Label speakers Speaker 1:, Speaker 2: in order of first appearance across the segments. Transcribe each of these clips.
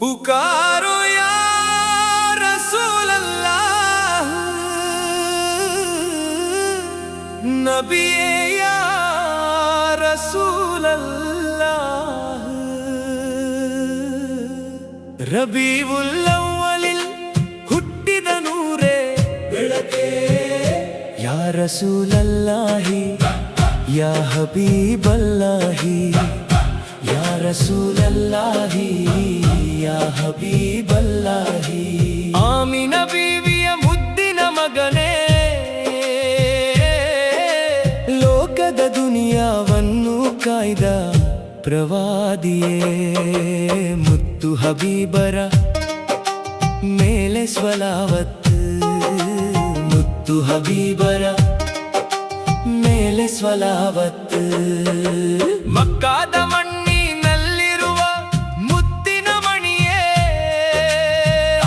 Speaker 1: पुकारो या रसूल अल्लाह, नबी या रसूल अल्लाह। रबीउल ಅವ್ವಲಿಲ್ ಹುಟ್ಟಿದ ನೂರೇ ಬೆಳಕೆ, ಯಾ ರಸೂಲ್ ಅಲ್ಲಾಹಿ ಯಾ ಹಬೀಬ್ ಅಲ್ಲಾಹಿ, ಯಾ ರಸೂಲ್ ಅಲ್ಲಾಹಿ ಯಾ ಹಬೀಬ್ ಅಲ್ಲಾಹಿ। ಆಮಿನ ಬೀವಿಯ ಮುದ್ದಿನ ಮಗನೇ, ಲೋಕದ ದುನಿಯಾವನ್ನು ಕಾಯ್ದ ಪ್ರವಾದಿಯೇ, ಮುತ್ತು ಹಬೀಬರ ಮೇಲೆ ಸ್ವಲಾವತ್, ಮುತ್ತು ಹಬೀಬರ ಮೇಲೆ ಸ್ವಲಾವತ್। ಮಕ್ಕಾದ ಮಣ್ಣಿನಲ್ಲಿರುವ ಮುತ್ತಿನ ಮಣಿಯೇ,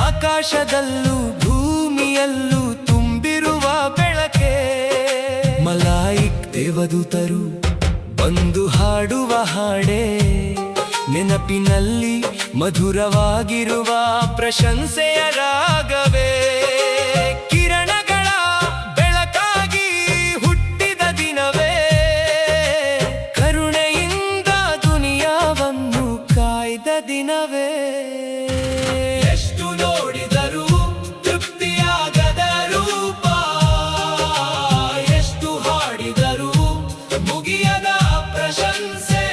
Speaker 1: ಆಕಾಶದಲ್ಲೂ ಭೂಮಿಯಲ್ಲೂ ತುಂಬಿರುವ ಬೆಳಕೆ, ಮಲಾಯಿಕ್ ದೇವದೂತರು ಬಂದು ಹಾಡುವ ಹಾಡೇ, ನೆನಪಿನಲ್ಲಿ ಮಧುರವಾಗಿರುವ ಪ್ರಶಂಸೆಯ ರಾಗವೇ, ಕಿರಣಗಳ ಬೆಳಕಾಗಿ ಹುಟ್ಟಿದ ದಿನವೇ, ಕರುಣೆಯಿಂದ ದುನಿಯಾವನ್ನು ಕಾಯ್ದ ದಿನವೇ। ಎಷ್ಟು ನೋಡಿದರೂ ತೃಪ್ತಿಯಾಗದ ರೂಪ, ಎಷ್ಟು ಹಾಡಿದರೂ ಮುಗಿಯದ ಪ್ರಶಂಸೆ,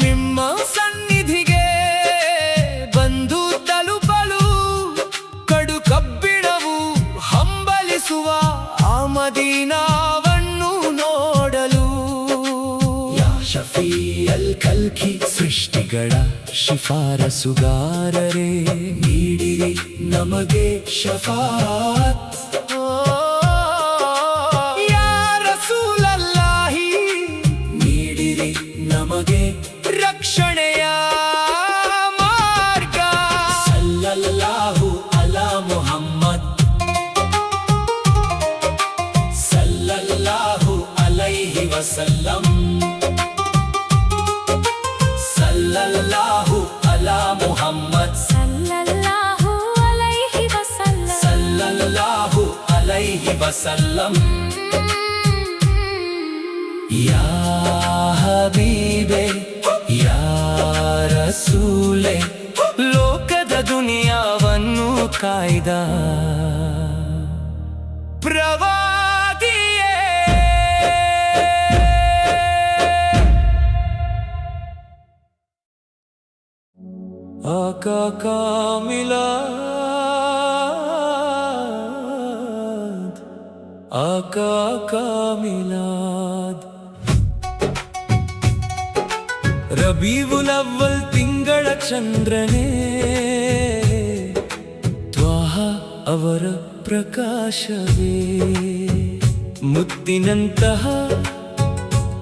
Speaker 1: ನಿಮ್ಮ ಸನ್ನಿಧಿಗೆ ಬಂದು ತಲುಪಲು ಕಡು ಕಬ್ಬಿಣವು ಹಂಬಲಿಸುವ ಆ ಮದೀನಾವನ್ನು ನೋಡಲು। ಯಾ ಶಫೀ ಅಲ್ ಕಲ್ಕಿ, ಸೃಷ್ಟಿಗಳ ಶಿಫಾರಸುಗಾರರೇ, ನೀಡಿರಿ ನಮಗೆ ಶಫಾತ್। ಯಾ ರಸೂಲ್ ಅಲ್ಲಾಹಿ, ನೀಡಿರಿ ನಮಗೆ ರಕ್ಷಣೆಯ ಮಾರ್ಗ। ಸಲ್ಲಲ್ಲಾಹು ಅಲಾ ಮುಹಮ್ಮದ್, ಸಲ್ಲಲ್ಲಾಹು ಅಲೈಹಿ ವಸಲ್ಲಂ, ಸಲ್ಲಲ್ಲಾಹು ಅಲಾ ಮುಹಮ್ಮದ್,
Speaker 2: ಸಲ್ಲಲ್ಲಾಹು ಅಲೈಹಿ ವಸಲ್ಲಂ,
Speaker 1: ಸಲ್ಲಲ್ಲಾಹು ಅಲೈಹಿ ವಸಲ್ಲಂ। ಯಾ ಹಬೀಬೆ ಯಾ ರಸೂಲೆ, ಲೋಕದ ದುನಿಯಾವನ್ನು ಕಾಯ್ದ ಪ್ರವಾದಿಯೇ। ಆಕಾ ಕಾ ಮಿಲಾದ್, ಆಕಾ ಕಾ ಮಿಲಾದ್। ರಬೀವುಲ್ ಅವ್ವಲ್ ತಿಂಗಳ ಚಂದ್ರನೇ, ತ್ವಾಹ ಅವರ ಪ್ರಕಾಶವೇ, ಮುತ್ತಿನಂತಹ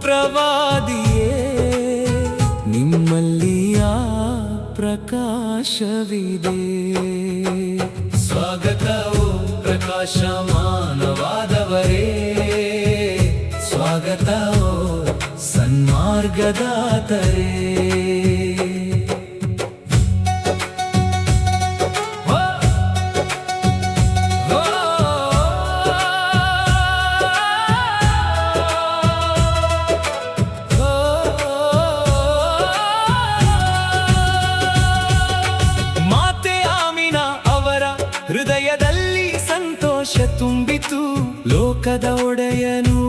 Speaker 1: ಪ್ರವಾದಿಯೇ, ನಿಮ್ಮಲ್ಲಿ ಆ ಪ್ರಕಾಶವಿದೆ। ಸ್ವಾಗತವು ಪ್ರಕಾಶಮಾನವಾದವರೇ, ಸ್ವಾಗತವು ಸನ್ಮಾರ್ಗದಾತರೇ। ಮಾತೆ ಆಮಿನಾ ಅವರ ಹೃದಯದಲ್ಲಿ ಸಂತೋಷ ತುಂಬಿತು, ಲೋಕದ ಒಡೆಯನು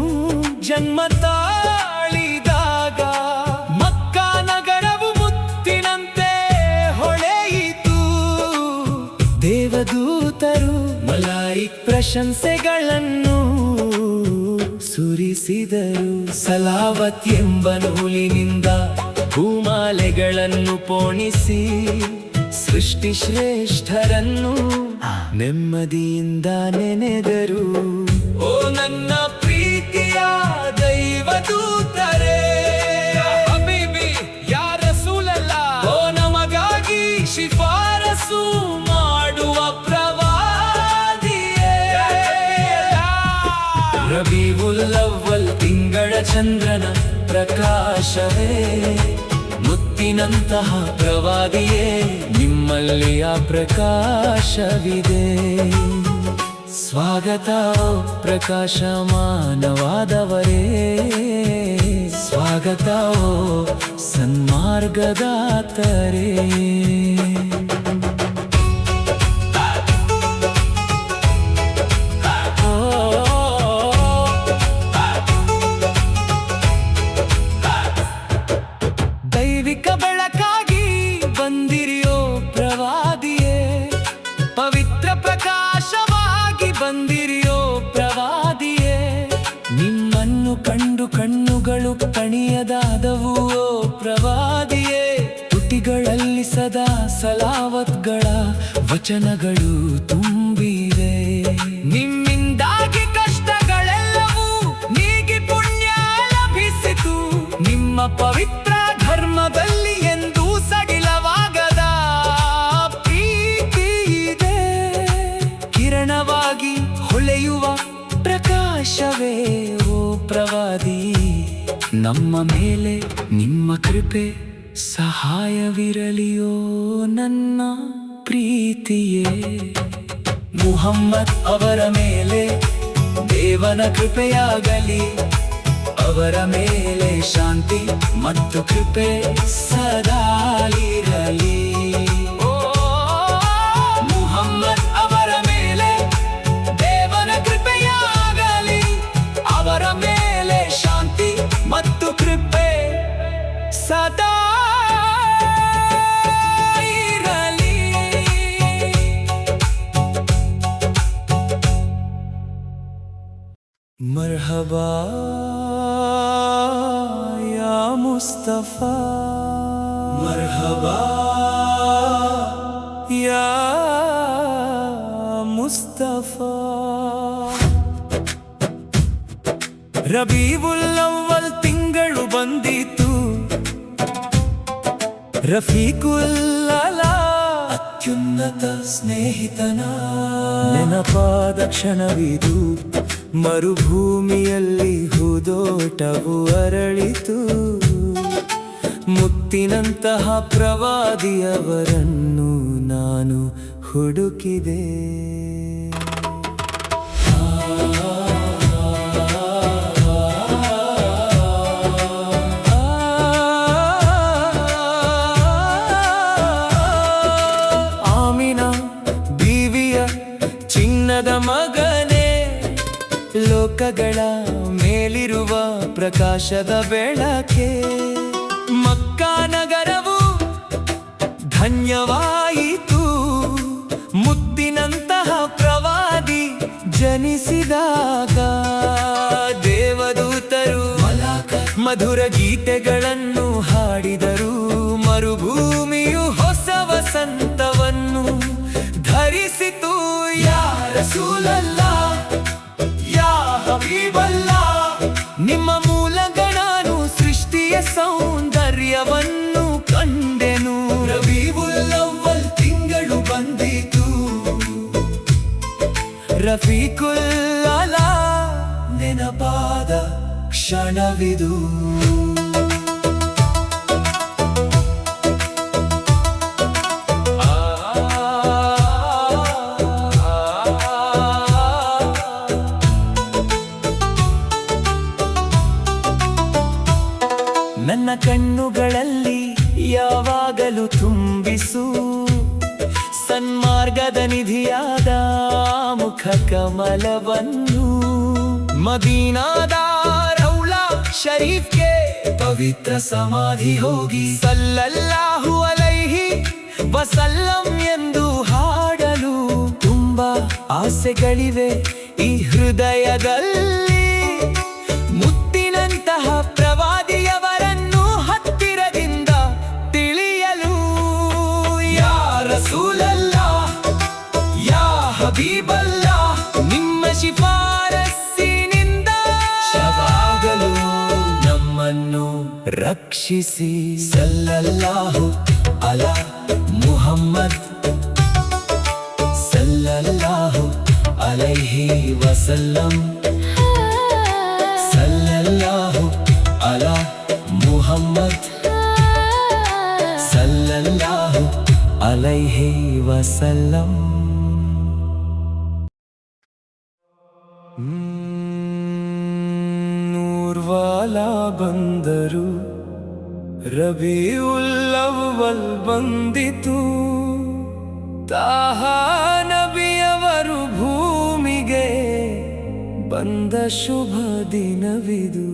Speaker 1: ಜನ್ಮ ತಾಳಿದಾಗ, ಮಕ್ಕಾ ನಗರವು ಮುತ್ತಿನಂತೆ ಹೊಳೆಯಿತು, ದೇವದೂತರು ಮಲಾಯಿಕ್ ಪ್ರಶಂಸೆಗಳನ್ನು ಸುರಿಸಿದರು, ಸಲಾವತ್ ಎಂಬ ನೂಲಿನಿಂದ ಹೂಮಾಲೆಗಳನ್ನು ಪೋಣಿಸಿ, ಸೃಷ್ಟಿ ಶ್ರೇಷ್ಠರನ್ನು ನೆಮ್ಮದಿಯಿಂದ ನೆನೆದರು। ಓ ನನ್ನ ಪ್ರೀತಿಯ ದೈವದೂತರೇ, ಹಬೀಬಿ ಯಾ ರಸೂಲ್ ಅಲ್ಲಾಹ್, ಓ ನಮಗಾಗಿ ಶಿಫಾರಸು ಮಾಡುವ ಪ್ರವಾದಿಯೇ। ರಬೀವುಲ್ ಅವ್ವಲ್ ತಿಂಗಳ ಚಂದ್ರನ ಪ್ರಕಾಶವೇ, ಮುತ್ತಿ ಮುತ್ತಿನಂತಹ ಪ್ರವಾದಿಯೇ ನಿಮ್ಮಲ್ಲಿ ಆ ಪ್ರಕಾಶವಿದೆ. ಸ್ವಾಗತ ಪ್ರಕಾಶಮಾನವಾದವರೇ, ಸ್ವಾಗತ ಸನ್ಮಾರ್ಗದಾತರೇ. ದೈವಿಕ ಬೆಳಕಾಗಿ ಬಂದಿರಿಯೋ ಪ್ರವಾದಿಯೇ, ಪವಿತ್ರ ಪ್ರಕಾಶವಾಗಿ ಬಂದಿರಿಯೋ ಪ್ರವಾದಿಯೇ. ನಿಮ್ಮನ್ನು ಕಂಡು ಕಣ್ಣುಗಳು ಕಣಿಯದಾದವು ಓ ಪ್ರವಾದಿಯೇ. ತುಟಿಗಳಲ್ಲಿ ಸದಾ ಸಲಾವತ್ಗಳ ವಚನಗಳು ತುಂಬಿವೆ. ನಿಮ್ಮಿಂದಾಗಿ ಕಷ್ಟಗಳೆಲ್ಲವೂ ನೀಗಿ ಪುಣ್ಯ ಲಭಿಸಿತು. ನಿಮ್ಮ ಪವಿತ್ರ ಧರ್ಮದಲ್ಲಿ ಎಂದೂ ಸಡಿಲವಾಗದ ಪ್ರೀತಿ ಇದೆ. ಕಿರಣವಾಗಿ ಹೊಳೆಯುವ ಪ್ರಕಾಶವೇ ಓ ಪ್ರವಾದಿ, ನಮ್ಮ ಮೇಲೆ ನಿಮ್ಮ ಕೃಪೆ ಸಹಾಯವಿರಲಿಯೋ ನನ್ನ ಪ್ರೀತಿಯೇ. ಮುಹಮ್ಮದ್ ಅವರ ಮೇಲೆ ದೇವನ ಕೃಪೆಯಾಗಲಿ, ಅವರ ಮೇಲೆ ಶಾಂತಿ ಮತ್ತು ಕೃಪೆ ಸದಾ ಇರಲಿ. ಮುಹಮ್ಮದ್ ಅವರ ಮೇಲೆ ದೇವನ ಕೃಪೆಯಾಗಲಿ, ಅವರ ಮೇಲೆ ಶಾಂತಿ ಮತ್ತು ಕೃಪೆ ಸದಾ ಇರಲಿ. ಮರ್ಹಬಾ ಯಾ ಮುಸ್ತಫಾ, ಮರ್ಹಬಾ ಯಾ ಮುಸ್ತಫಾ. ರಬೀವುಲ್ ಅವ್ವಲ್ ತಿಂಗಳು ಬಂದಿತು, ರಫೀಕುಲ್ ಅಲಾ ಅತ್ಯುನ್ನತ ಸ್ನೇಹಿತನ ನೆನಪಾದ ಕ್ಷಣವಿದು. ಮರುಭೂಮಿಯಲ್ಲಿ ಹೂದೋಟವು ಅರಳಿತು. ಮುತ್ತಿನಂತಹ ಪ್ರವಾದಿಯವರನ್ನು ನಾನು ಹುಡುಕಿದೆ. ಆಮಿನಾ ಬೀವಿಯ ಚಿನ್ನದ ಮಗನೇ, ಲೋಕಗಳ ಮೇಲಿರುವ ಪ್ರಕಾಶದ ಬೆಳಕೆ. ಮಕ್ಕಾ ನಗರವು ಧನ್ಯವಾಯಿತು, ಮುತ್ತಿನಂತಹ ಪ್ರವಾದಿ ಜನಿಸಿದಾಗ. ದೇವದೂತರು ಮಧುರ ಗೀತೆಗಳನ್ನು ಹಾಡಿದರು. ಮರುಭೂಮಿಯು ಹೊಸ ವಸಂತವನ್ನು ಧರಿಸಿತು. ಯಾ ರಸೂಲಲ್ಲಾಹ್, ಯಾ ಹಬೀಬಲ್ಲಾಹ್, ನಿಮ್ಮ ಮೂಲಕ ನಾನು ಸೃಷ್ಟಿಯ ಸೌಂದರ್ಯವನ್ನು ಕಂಡೆನು. ರಬೀವುಲ್ ಅವ್ವಲ್ ತಿಂಗಳು ಬಂದಿತು, ರಫೀಕುಲ್ ಅಲಾ ನೆನಪಾದ ಕ್ಷಣವಿದು. ನನ್ನ ಕಣ್ಣುಗಳಲ್ಲಿ ಯಾವಾಗಲೂ ತುಂಬಿಸು ಸನ್ಮಾರ್ಗದ ನಿಧಿಯಾದ ಮುಖ ಕಮಲವನ್ನು. ಮದೀನಾದ ರೌಲಾ ಶರೀಫ್ಗೆ ಪವಿತ್ರ ಸಮಾಧಿ ಹೋಗಿ ಸಲ್ಲಲ್ಲಾಹು ಅಲೈಹಿ ವಸಲ್ಲಂ ಎಂದು ಹಾಡಲು ತುಂಬಾ ಆಸೆಗಳಿವೆ ಈ ಹೃದಯದಲ್ಲಿ. ಮುತ್ತಿನಂತಹ ಪ್ರವಾದಿಯವರನ್ನು ಹತ್ತಿರದಿಂದ ತಿಳಿಯಲು. ಯಾ ರಸೂಲಲ್ಲಾಹ್, ಯಾ ಹಬೀಬಲ್ಲಾಹ್, ನಿಮ್ಮ ಶಿಫಾರಸ್ಸಿನಿಂದ ಶವಾಗಲು ನಮ್ಮನ್ನು ರಕ್ಷಿಸಿ. ಸಲ್ಲಲ್ಲಾಹು ಅಲಾ ಮುಹಮ್ಮದ್, ಸಲ್ಲಲ್ಲಾಹು ಅಲೈಹಿ ವಸಲ್ಲಂ, ಸಲ್ಲಲ್ಲಾಹು ಅಲಾ ಮುಹಮ್ಮದ್, अलैहि वसल्लम। ನೂರ್ವಾಲಾ ಬಂದರು, ರಬಿಯುಲ್ ಅವ್ವಲ್ ಬಂದಿತು, ತಾಹಾ ನಬಿಯವರು ಭೂಮಿಗೆ ಬಂದ ಶುಭ ದಿನವಿದು.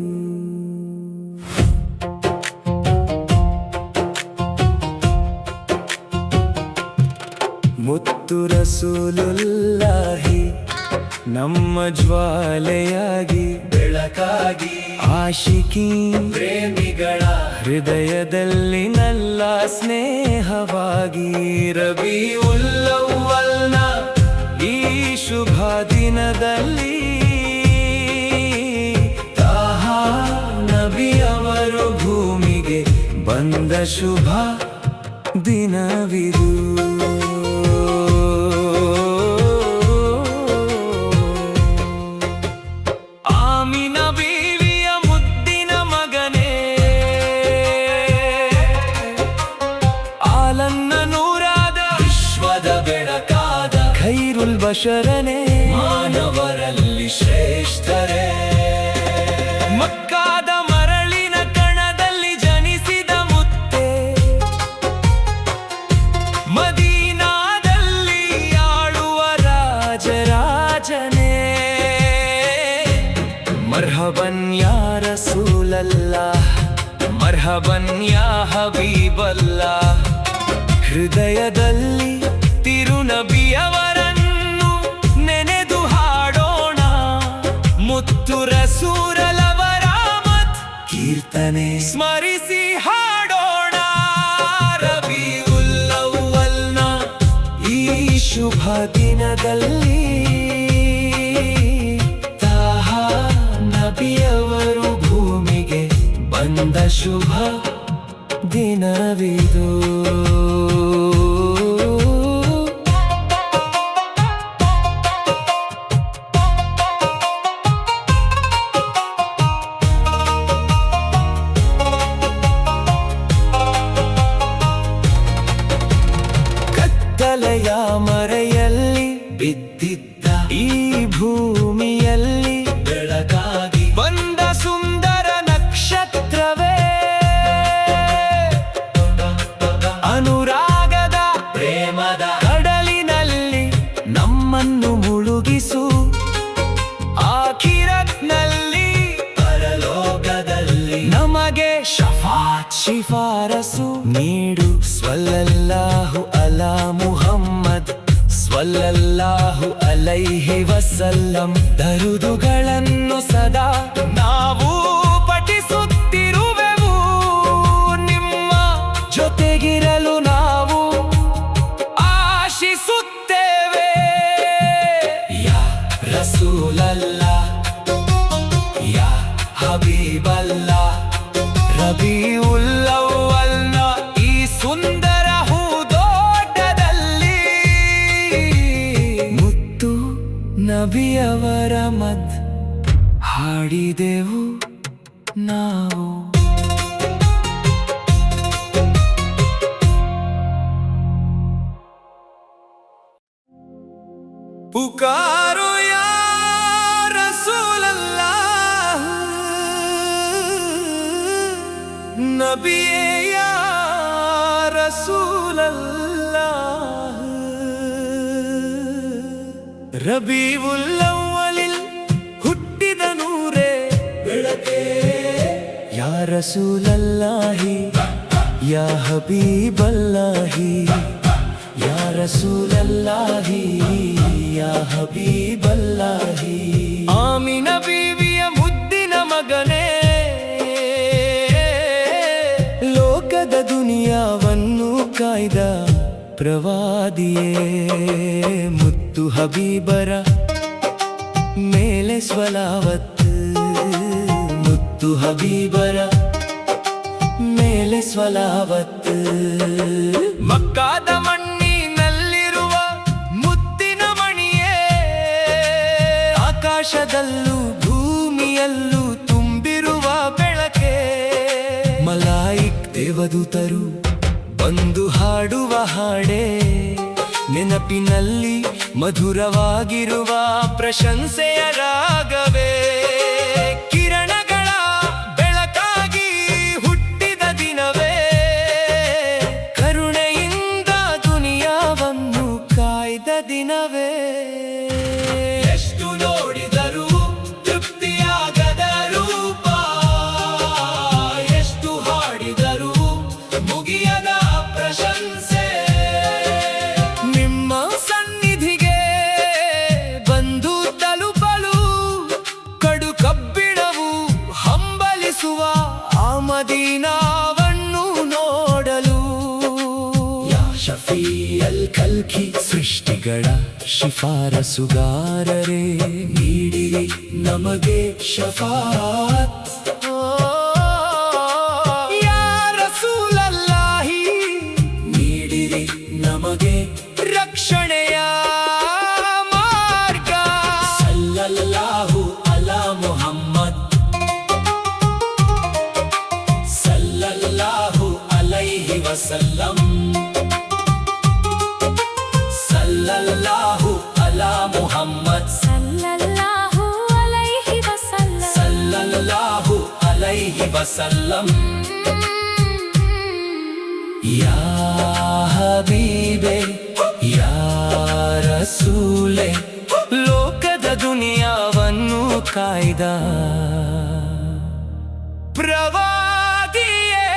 Speaker 1: ಮುತ್ತು ರಸೂಲುಲ್ಲಾಹಿ ನಮ್ಮ ಜ್ವಾಲೆಯಾಗಿ ಬೆಳಕಾಗಿ, ಆಶಿಕಿ ಪ್ರೇಮಿಗಳ ಹೃದಯದಲ್ಲಿ ನಲ್ಲ ಸ್ನೇಹವಾಗಿ, ರಬಿಯುಲ್ ಅವ್ವಲ್ನ ಈ ಶುಭ ದಿನದಲ್ಲಿ ತಾಹಾ ನಬಿಯವರು ಭೂಮಿಗೆ ಬಂದ ಶುಭ ದಿನವಿದು. ಬಶರನೆ ಮಾನವರಲ್ಲಿ ಶ್ರೇಷ್ಠರೇ, ಮಕ್ಕಾದ ಮರಳಿನ ಕಣದಲ್ಲಿ ಜನಿಸಿದ ಮುತ್ತೆ, ಮದೀನಾದಲ್ಲಿ ಆಳುವ ರಾಜರಾಜನೇ. ಮರ್ಹಬನ್ ಯಾ ರಸೂಲಲ್ಲಾಹ್, ಮರ್ಹಬನ್ ಯಾ ಹಬೀಬಲ್ಲಾಹ್. ಹೃದಯದಲ್ಲಿ ತಿರುನಬಿಯವರನ್ನು ನೆನೆದು ಹಾಡೋಣ, ಮುತ್ತು ರಸೂಲರವರ ಮತ್ ಕೀರ್ತನೆ ಸ್ಮರಿಸಿ ಹಾಡೋಣ. ರಬಿಯುಲ್ ಅವ್ವಲ್ನ ಈ ಶುಭ ದಿನದಲ್ಲಿ ತಾಹಾ ನಬಿಯವರು ಭೂಮಿಗೆ ಬಂದ ಶುಭ ದಿನವಿದು. ಕತ್ತಲೆಯ ಮರೆಯಲ್ಲಿ ಬಿದ್ದಿದ್ದ ಈ ಭೂಮಿಯಲ್ಲಿ ಬೆಳಕಾಗಿ ಬಂದ ಸುಂದರ ನಕ್ಷತ್ರವೇ, ಅನುರಾಗದ ಪ್ರೇಮದ ಕಡಲಿನಲ್ಲಿ ನಮ್ಮನ್ನು ಮುಳುಗಿಸು, ಆಖಿರತ್ನಲ್ಲಿ ಪರಲೋಕದಲ್ಲಿ ನಮಗೆ ಶಫಾತ್ ಶಿಫಾರಸು ನೀಡು. ಸ್ವಲ್ಲಲ್ಲಾಹು ಅಲಾ ಮುಹಮ್ಮದ್ ಸ್ವಲ್ಲಲ್ಲಾಹು ಅಲೈಹಿ ವಸಲ್ಲಂ. ದರುದುಗಳನ್ನು ಸದಾ ನಾವು ಪಠಿಸುತ್ತಿರುವೆವು, ನಿಮ್ಮ ಜೊತೆಗಿರಲು ನಾವು ಆಶಿಸುತ್ತೇವೆ. ಯಾ ರಸೂಲಲ್ಲಾಹ್, ಯಾ ಹಬೀಬಲ್ಲಾಹ್. ರಬಿಯುಲ್ ಅವ್ವಲ್ನ ಈ ಸುಂದರ ಹೂದೋಟದಲ್ಲಿ ಮುತ್ತು ನಬಿಯವರ ಮದ್ ಹಾಡಿದೆವು ನಾವು. पुकारो या रसूल अल्लाह, नबी या रसूल अल्लाह. रबीउल ಅವ್ವಲಿಲ್ ಹುಟ್ಟಿದ ನೂರೇ ಬೆಳಕೆ, ಯಾ ರಸೂಲಲ್ಲಾಹಿ ಯಾ ಹಬೀಬಲ್ಲಾಹಿ, ಯಾ ರಸೂಲಲ್ಲಾಹಿ ಯಾ ಹಬೀಬಲ್ಲಾಹಿ. ಆಮಿನ ಬೀವಿಯ ಮುದ್ದಿನ ಮಗನೇ, ಲೋಕದ ದುನಿಯಾವನ್ನು ಕಾಯ್ದ ಪ್ರವಾದಿಯೇ, ಮುತ್ತು ಹಬೀಬರ ಮೇಲೆ ಸ್ವಲಾವತ್, ಮುತ್ತು ಹಬೀಬರ ಮೇಲೆ ಸ್ವಲಾವತ್. ಮಕ್ಕಾದ ಮಣ್ಣಿನಲ್ಲಿರುವ ಮುತ್ತಿನ ಮಣಿಯೇ, ಆಕಾಶದಲ್ಲೂ ಭೂಮಿಯಲ್ಲೂ ತುಂಬಿರುವ ಬೆಳಕೆ. ಮಲಾಯಿಕ್ ದೇವದೂತರು ಬಂದು ಹಾಡುವ ಹಾಡೇ ನೆನಪಿನಲ್ಲಿ ಮಧುರವಾಗಿರುವ ಪ್ರಶಂಸೆಯ ರಾಗವೇ. ಕಿರಣಗಳ ಬೆಳಕಾಗಿ ಹುಟ್ಟಿದ ದಿನವೇ, ಕರುಣೆಯಿಂದ ದುನಿಯಾವನ್ನು ಕಾಯ್ದ ದಿನವೇ. ಎಷ್ಟು ನೋಡಿದರೂ ತೃಪ್ತಿಯಾಗದ ರೂಪ, ಎಷ್ಟು ಹಾಡಿದರೂ ಮುಗಿಯದ ಪ್ರಶಂಸೆ. ನಿಮ್ಮ ಸನ್ನಿಧಿಗೆ ಬಂದು ತಲುಪಲು ಕಡು ಕಬ್ಬಿಣವು ಹಂಬಲಿಸುವ ಆ ಮದೀನಾವನ್ನು ನೋಡಲು. ಯಾ ಶಫೀಅಲ್ ಖಲ್ಕಿ, ಸೃಷ್ಟಿಗಳ ಶಿಫಾರಸುಗಾರರೇ, ನೀಡಿರಿ ನಮಗೆ ಶಫಾಅತ್. ಯಾ ರಸೂಲಲ್ಲಾಹಿ, ನೀಡಿರಿ ನಮಗೆ ರಕ್ಷಣೆಯ ಮಾರ್ಗ. ಸಲ್ಲಲ್ಲಾಹು ಅಲಾ ಮುಹಮ್ಮದ್, ಸಲ್ಲಲ್ಲಾಹು ಅಲೈಹಿ ವಸಲ್ಲಂ, ಸಲ್ಲಲ್ಲಾಹು ಅಲಾ ಮುಹಮ್ಮದ್,
Speaker 2: ಸಲ್ಲಲ್ಲಾಹು ಅಲೈಹಿ ವಸಲ್ಲಂ,
Speaker 1: ಸಲ್ಲಲ್ಲಾಹು ಅಲೈಹಿ ವಸಲ್ಲಂ. ಯಾ ಹಬೀಬೆ, ಯಾ ರಸೂಲೆ, ಲೋಕದ ದುನಿಯಾವನ್ನು ಕಾಯ್ದ ಪ್ರವಾದಿಯೇ.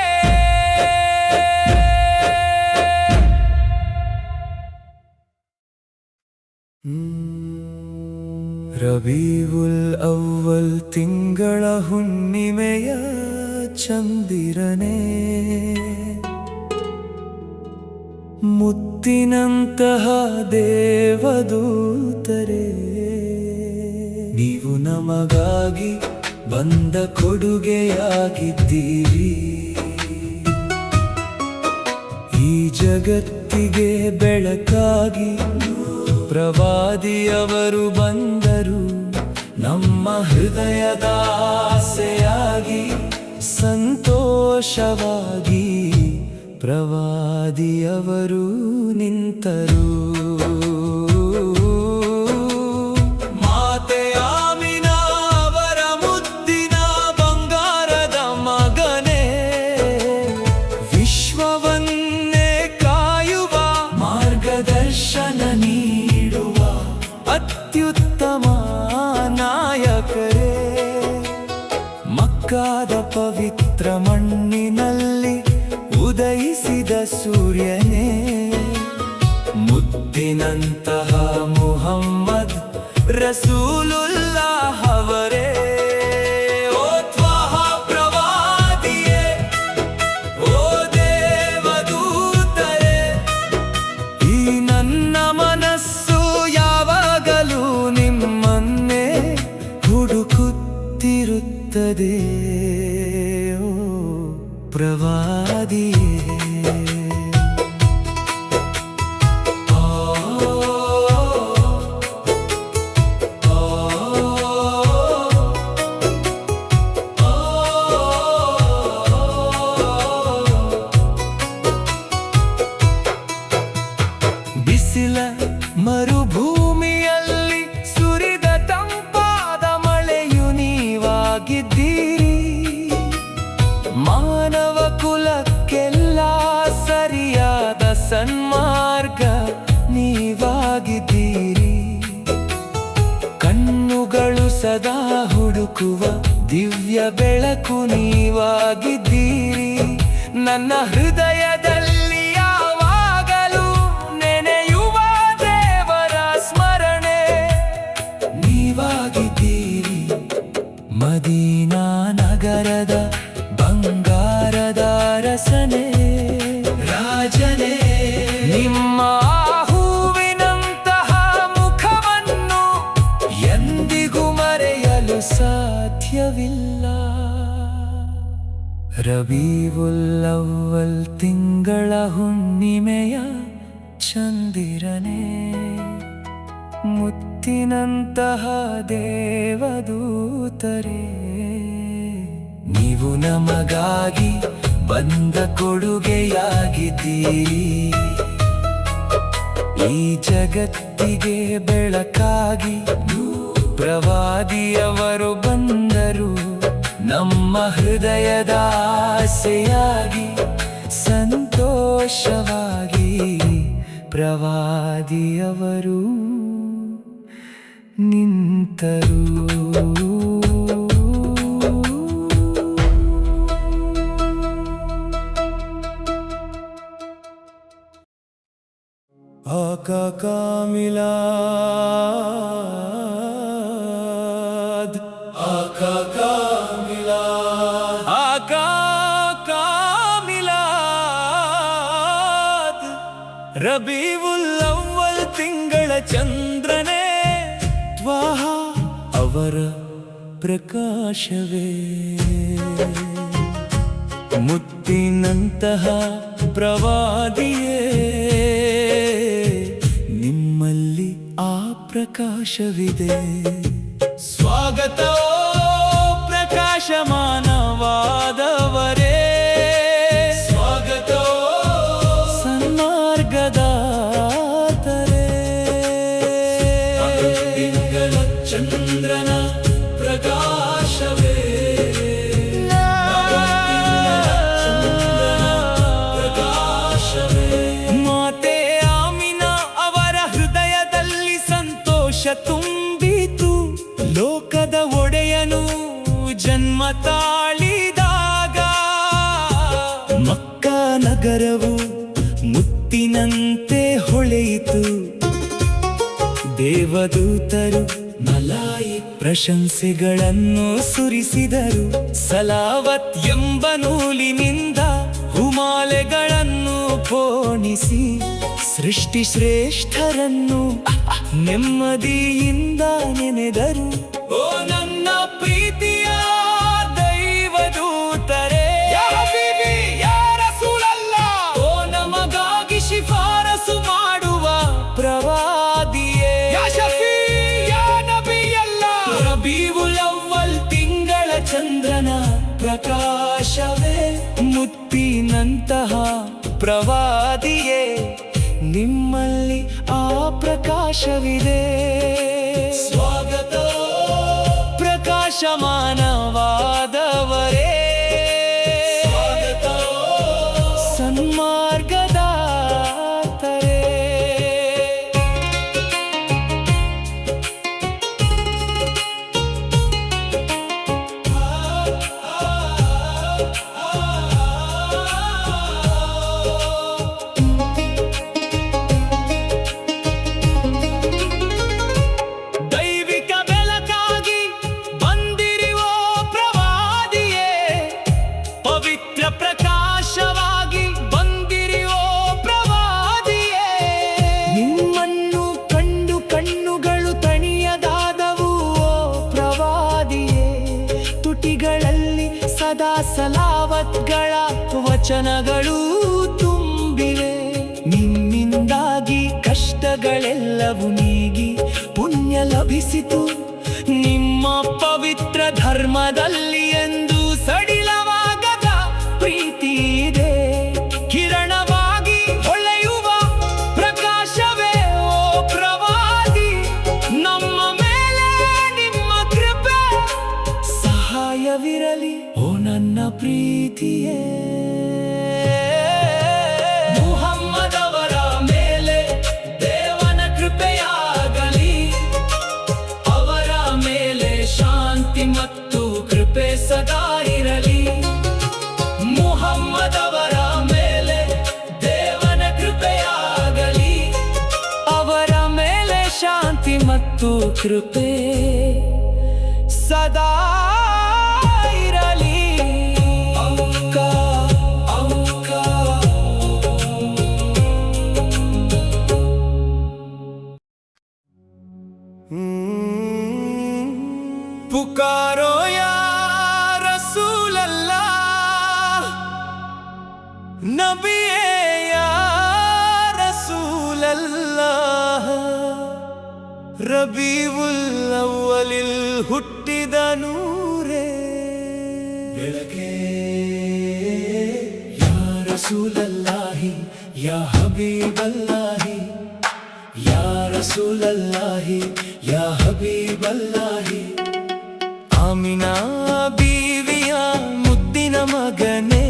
Speaker 1: ರಬೀವುಲ್ ಅವ್ವಲ್ ತಿಂಗಳ ಹುಣ್ಣಿಮೆಯ ಚಂದಿರನೇ, ಮುತ್ತಿನಂತಹ ದೇವದೂತರೇ, ನೀವು ನಮಗಾಗಿ ಬಂದ ಕೊಡುಗೆಯಾಗಿದ್ದೀರಿ. ಈ ಜಗತ್ತಿಗೆ ಬೆಳಕಾಗಿ ಪ್ರವಾದಿಯವರು ಬಂದರು. ನಮ್ಮ ಹೃದಯದ ಆಸೆಯಾಗಿ ಸಂತೋಷವಾಗಿ ಪ್ರವಾದಿಯವರು ನಿಂತರು. ಮಾತೆ ಆಮಿನಾ ಅವರ ಮುದ್ದಿನ ಬಂಗಾರದ ಮಗನೇ, ವಿಶ್ವವನ್ನೇ ಕಾಯುವ ಮಾರ್ಗದರ್ಶನ ನೀಡುವ ಅತ್ಯುತ್ತಮ ನಾಯಕರೇ. ಮಕ್ಕಾದ ಪವಿತ್ರ ಮಣ್ಣಿನಲ್ಲಿ ಉದಯಿಸಿದ ಸೂರ್ಯನೇ, ಮುದ್ದಿನಂತಹ ಮುಹಮ್ಮದ್ ರಸೂಲುಲ್ಲಾಹ್ ಅವರೇ. ಓ ತ್ವಾಹ ಪ್ರವಾದಿಯೇ, ಓ ದೇವದೂತರೇ, ಈ ನನ್ನ ಮನಸ್ಸು ಯಾವಾಗಲೂ ನಿಮ್ಮನ್ನೇ ಹುಡುಕುತ್ತಿರುತ್ತದೆ. ಓ ಪ್ರವಾದಿಯೇ. ಬಿಸಿಲ ಮರುಭೂಮಿಯಲ್ಲಿ ಸುರಿದ ತಂಪಾದ ಮಳೆಯು ನೀವಾಗಿದ್ದೀರಿ. ಮಾನವ ಕುಲಕ್ಕೆಲ್ಲ ಸರಿಯಾದ ಸನ್ಮಾರ್ಗ ನೀವಾಗಿದ್ದೀರಿ. ಕಣ್ಣುಗಳು ಸದಾ ಹುಡುಕುವ ದಿವ್ಯ ಬೆಳಕು ನೀವಾಗಿದ್ದೀರಿ. ನನ್ನ ಹೃದಯದಲ್ಲಿ ಯಾವಾಗಲೂ ನೆನೆಯುವ ದೇವರ ಸ್ಮರಣೆ ನೀವಾಗಿದ್ದೀರಿ. ಮದೀನಾ ನಗರದ ಬಂಗಾರದ ರಸನೆ, ರಾಜನೇ, ನಿಮ್ಮ ಹೂವಿನಂತಹ ಮುಖವನ್ನು ಎಂದಿಗೂ ಮರೆಯಲು ಸಾಧ್ಯವಿಲ್ಲ. ರಬೀವುಲ್ ಅವ್ವಲ್ ತಿಂಗಳ ಹುಣ್ಣಿಮೆಯ ಚಂದಿರನೇ, ಮುತ್ತಿನಂತಹ ದೇವದೂತರೇ, ನೀವು ನಮಗಾಗಿ ಬಂದ ಕೊಡುಗೆಯಾಗಿದ್ದೀರಿ. ಈ ಜಗತ್ತಿಗೆ ಬೆಳಕಾಗಿ ಪ್ರವಾದಿಯವರು ಬಂದರು. ನಮ್ಮ ಹೃದಯದ ಆಸೆಯಾಗಿ ಸಂತೋಷವಾಗಿ ಪ್ರವಾದಿಯವರು ನಿಂತರು. आका का मिलाद, आका का मिलाद, आका का मिलाद. ರಬೀವುಲ್ ಅವ್ವಲ್ ತಿಂಗಳ ಚಂದ್ರನೇ ತ್ವಾಹ ಅವರ ಪ್ರಕಾಶವೇ. ಮುತ್ತಿನಂತಹ ಪ್ರವಾದಿಯೇ, ನಿಮ್ಮಲ್ಲಿ ಆ ಪ್ರಕಾಶವಿದೆ. ಸ್ವಾಗತ ಪ್ರಕಾಶಮಾನವಾದವರೇ, ಸ್ವಾಗತ ಸನ್ಮಾರ್ಗದಾತರೇ. ತಿಂಗಳ ಚಂದ್ರನ ಪ್ರಕಾಶವೇ, ಮಾತೆ ಆಮಿನ ಅವರ ಹೃದಯದಲ್ಲಿ ಸಂತೋಷ ತುಂಬಿತು. ಲೋಕದ ಒಡೆಯನು ಜನ್ಮ ತಾಳಿದಾಗ ಮಕ್ಕಾ ನಗರವು ಮುತ್ತಿನಂತೆ ಹೊಳೆಯಿತು. ದೇವದೂತರು ಮಲಾಯಿ ಪ್ರಶಂಸೆಗಳನ್ನು ಸುರಿಸಿದರು. ಸಲಾವತ್ ಎಂಬ ನೂಲಿನಿಂದ ಹುಮಾಲೆಗಳನ್ನು ಪೋಣಿಸಿ ಸೃಷ್ಟಿ ಶ್ರೇಷ್ಠರನ್ನು ನೆಮ್ಮದಿಯಿಂದ ನೆನೆದರು. ಓ ನನ್ನ ಪ್ರೀತಿಯ ದೈವದೂತರೇ, ಯಾ ಹಬೀಬಿ ಯಾ ರಸೂಲಲ್ಲಾಹ್, ಓ ನಮಗಾಗಿ ಶಿಫಾರಸು ಮಾಡುವ ಪ್ರವಾದಿಯೇ, ಯಾ ಶಫೀ ಯಾ ನಬಿಯಲ್ಲಾಹ್. ರಬೀವುಲ್ ಅವ್ವಲ್ ತಿಂಗಳ ಚಂದ್ರನ ಪ್ರಕಾಶವೇ, ಮುತ್ತಿನಂತಹ ಪ್ರವಾದಿಯೇ, ನಿಮ್ಮಲ್ಲಿ ಆ ಪ್ರಕಾಶವಿದೆ. ಸ್ವಾಗತ ಪ್ರಕಾಶಮಾನವಾದವರೇ, ಸ್ವಾಗತ ಸನ್ಮಾರ್ಗದಾತರೇ. ಪ್ರಕಾಶವಾಗಿ ಬಂದಿರೋ ಪ್ರವಾದಿಯೇ, ನಿಮ್ಮನ್ನು ಕಂಡು ಕಣ್ಣುಗಳು ತಣಿಯದಾದವು. ಪ್ರವಾದಿಯೇ, ತುಟಿಗಳಲ್ಲಿ ಸದಾ ಸಲಾವತ್ಗಳ ವಚನಗಳು ತುಂಬಿವೆ. ನಿಮ್ಮಿಂದಾಗಿ ಕಷ್ಟಗಳೆಲ್ಲವೂ ನೀಗಿ ಪುಣ್ಯ ಲಭಿಸಿತು. ನಿಮ್ಮ ಪವಿತ್ರ ಧರ್ಮದಲ್ಲಿ ಎಂದು ಸಡಿಲವಾಗದ ಪ್ರೀತಿ ಇದೆ. ಕಿರಣವಾಗಿ ಹೊಳೆಯುವ ಪ್ರಕಾಶವೇ ಓ ಪ್ರವಾದಿ, ನಮ್ಮ ಮೇಲೆ ನಿಮ್ಮ ಕೃಪೆ ಸಹಾಯವಿರಲಿ. ಓ ನನ್ನ ಪ್ರೀತಿಯೇ, ಮುಹಮ್ಮದವರ ಮೇಲೆ ದೇವನ ಕೃಪೆಯಾಗಲಿ. ಅವರ ಮೇಲೆ ಶಾಂತಿ ಮತ್ತು ಕೃಪೆ ಸದಾ ಇರಲಿ. ಮುಹಮ್ಮದವರ ಮೇಲೆ ದೇವನ ಕೃಪೆಯಾಗಲಿ. ಅವರ ಮೇಲೆ ಶಾಂತಿ ಮತ್ತು ಕೃಪೆ ಸದಾ ಇರಲಿ. ಔಕಾ ಔಕಾ पुकारो या रसूल अल्लाह, नबी या रसूल अल्लाह. ರಬೀವುಲ್ ಅವ್ವಲಿಲ್ ಹುಟ್ಟಿದ ನೂರೇ, ಬೆಳಕೆ ರಸೂಲಲ್ಲಾಹಿ ಯಾ ಹಬೀಬಲ್ಲಾಹಿ ಯಾ ರಸೂಲಲ್ಲಾಹಿ ಯಾ ಹಬೀಬಲ್ಲಾಹಿ ಆಮಿನಾ ಬೀವಿಯ ಮುದ್ದಿನ ಮಗನೇ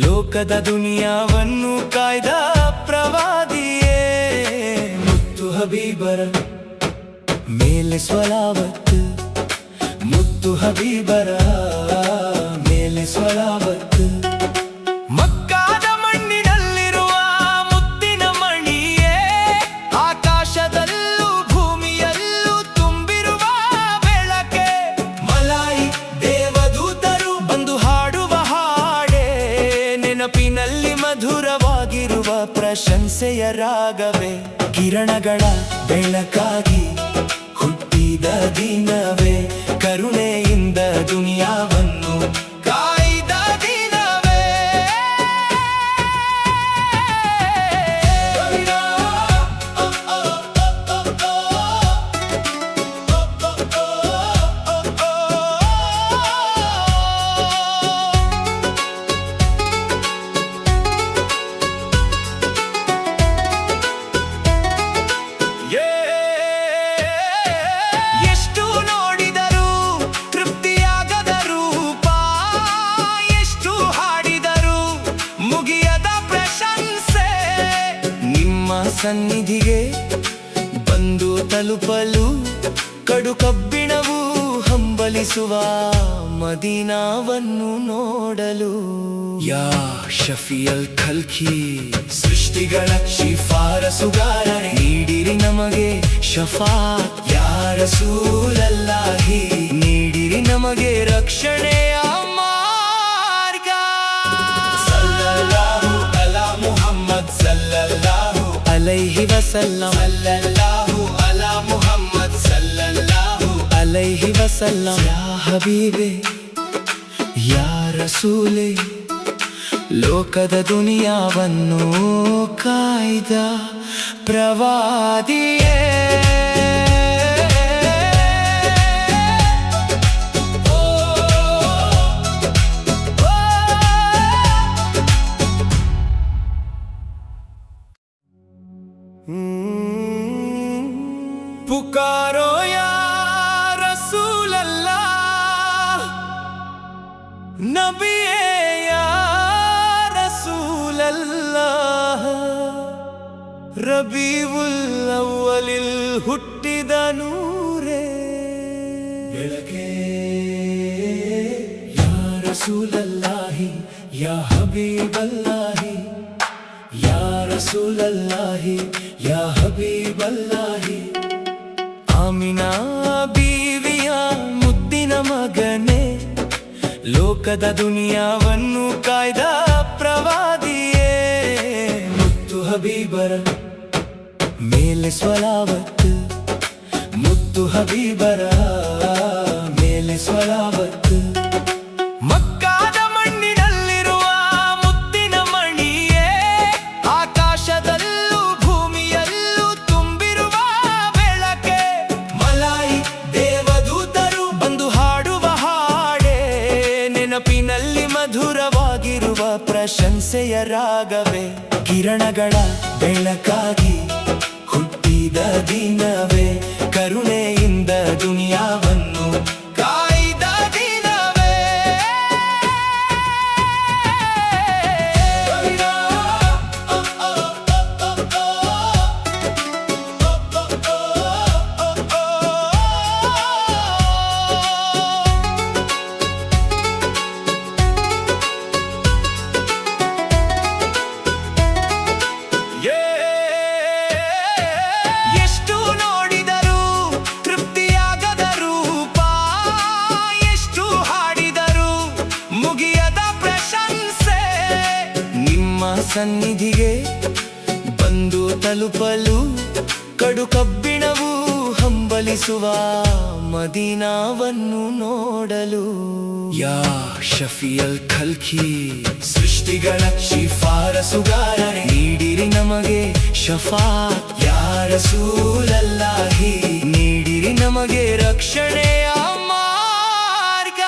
Speaker 1: ಲೋಕದ ದುನಿಯಾವನ್ನು ಕಾಯ್ದ ಪ್ರವಾದಿಯೇ ಮುತ್ತು ಹಬೀಬರ ಮೇಲೆ ಸ್ವಲಾವತ್ತು ಮುತ್ತು ಹಬೀಬರ ಮೇಲೆ ಸ್ವಲಾವತ್ತು ಮಕ್ಕಾದ ಮಣ್ಣಿನಲ್ಲಿರುವ ಮುತ್ತಿನ ಮಣಿಯೇ ಆಕಾಶದಲ್ಲೂ ಭೂಮಿಯಲ್ಲೂ ತುಂಬಿರುವ ಬೆಳಕೆ ಮಲಾಯಿ ದೇವದೂತರು ಬಂದು ಹಾಡುವ ಹಾಡೇ ನೆನಪಿನಲ್ಲಿ ಮಧುರವಾಗಿರುವ ಪ್ರಶಂಸೆಯ ರಾಗವೇ ಕಿರಣಗಳ ಬೆಳಕಾಗಿ ಹುಟ್ಟಿದ ದಿನವೇ ಕರುಣೆಯಿಂದ ದುನಿಯಾವನ್ನು ಕಾಯ್ದ ದಿನವೇ ಎಷ್ಟು ನೋಡಿದರೂ ತೃಪ್ತಿಯಾಗದ ರೂಪ ಎಷ್ಟು ಹಾಡಿದರೂ ಮುಗಿಯದ ಪ್ರಶಂಸೆ ನಿಮ್ಮ ಸನ್ನಿಧಿಗೆ ಬಂದು ತಲುಪಲು ಕಡು ಕಬ್ಬಿಣವು ಹಂಬಲಿಸುವ ಮದೀನಾವನ್ನು ನೋಡಲು ಯಾ ಶಫಿಯಲ್ ಖಲ್ಕಿ ಸೃಷ್ಟಿಗಳ ಶಿಫಾರಸುಗಾರನೇ ನೀಡಿರಿ ನಮಗೆ ಶಫಾತ್ ಯಾ ರಸೂಲಲ್ಲಾಹಿ ನೀಡಿರಿ ನಮಗೆ ರಕ್ಷಣೆಯ ಮಾರ್ಗ ಸಲ್ಲಲ್ಲಾಹು ಅಲಾ ಮುಹಮ್ಮದ್ ಸಲ್ಲಲ್ಲಾಹು ಅಲೈಹಿ ವಸಲ್ಲಂ ಸಲ್ಲಲ್ಲಾಹು ಅಲಾ ಮುಹಮ್ಮದ್ ಸಲ್ಲಲ್ಲಾಹು ಅಲೈಹಿ ವಸಲ್ಲಂ ಯಾ ಹಬೀಬೆ ಯಾ ರಸೂಲೆ ಲೋಕದ ದುನಿಯಾವನ್ನು ಕಾಯ್ದ ಪ್ರವಾದಿಯೇ पुकारो या रसूल अल्लाह नबी या रसूल अल्लाह रबीउल ಅವ್ವಲಿಲ್ ಹುಟ್ಟಿದ ನೂರೇ ಬೆಳಕೆ ಯಾ ರಸೂಲಲ್ಲಾಹಿ ಯಾ ಹಬೀಬಲ್ಲಾಹಿ ಯಾ ರಸೂಲಲ್ಲಾಹಿ ಯಾ ಹಬೀಬಲ್ಲಾಹಿ ಆಮಿನಾ ಬೀವಿಯ ಮುದ್ದಿನ ಮಗನೇ ಲೋಕದ ದುನಿಯಾವನ್ನು ಕಾಯ್ದ ಪ್ರವಾದಿಯೇ ಮುತ್ತು ಹಬೀಬರ ಮೇಲೆ ಸ್ವಲಾವತ್ತು ಮುತ್ತು ಹಬೀಬರ ಮೇಲೆ ಸ್ವಲಾವತ್ತು ಮಕ್ಕಾದ ಮಣ್ಣಿನಲ್ಲಿರುವ ಮುತ್ತಿನ ಮಣಿಯೇ ಆಕಾಶದಲ್ಲೂ ಭೂಮಿಯಲ್ಲೂ ತುಂಬಿರುವ ಬೆಳಕೆ ಮಲಾಯಿ ದೇವದೂತರು ಬಂದು ಹಾಡುವ ಹಾಡೇ ನೆನಪಿನಲ್ಲಿ ಮಧುರವಾಗಿರುವ ಪ್ರಶಂಸೆಯ ರಾಗವೇ ಕಿರಣಗಳ ಬೆಳಕಾಗಿ ಹುಟ್ಟಿದ ದಿನವೇ ಕರುಣೆಯಿಂದ ದುನಿಯಾವನ್ನು ಕಾಯ್ದ ದಿನವೇ ಎಷ್ಟು ನೋಡಿದರೂ ತೃಪ್ತಿಯಾಗದ ರೂಪ ಎಷ್ಟು ಹಾಡಿದರೂ ಮುಗಿಯದ ಪ್ರಶಂಸೆ ನಿಮ್ಮ ಸನ್ನಿಧಿಗೆ ಬಂದು ತಲುಪಲು ಕಡು ಕಬ್ಬಿಣವು ಹಂಬಲಿಸುವ ಮದೀನಾವನ್ನು ನೋಡಲು ಯಾ ಶಫಿಯಲ್ ಖಲ್ಕಿ ಸೃಷ್ಟಿಗಳ ಶಿಫಾರಸುಗಾರನೇ ನೀಡಿರಿ ನಮಗೆ ಶಫಾತ್ ಯಾ ರಸೂಲಲ್ಲಾಹಿ ನೀಡಿರಿ ನಮಗೆ ರಕ್ಷಣೆಯ ಮಾರ್ಗ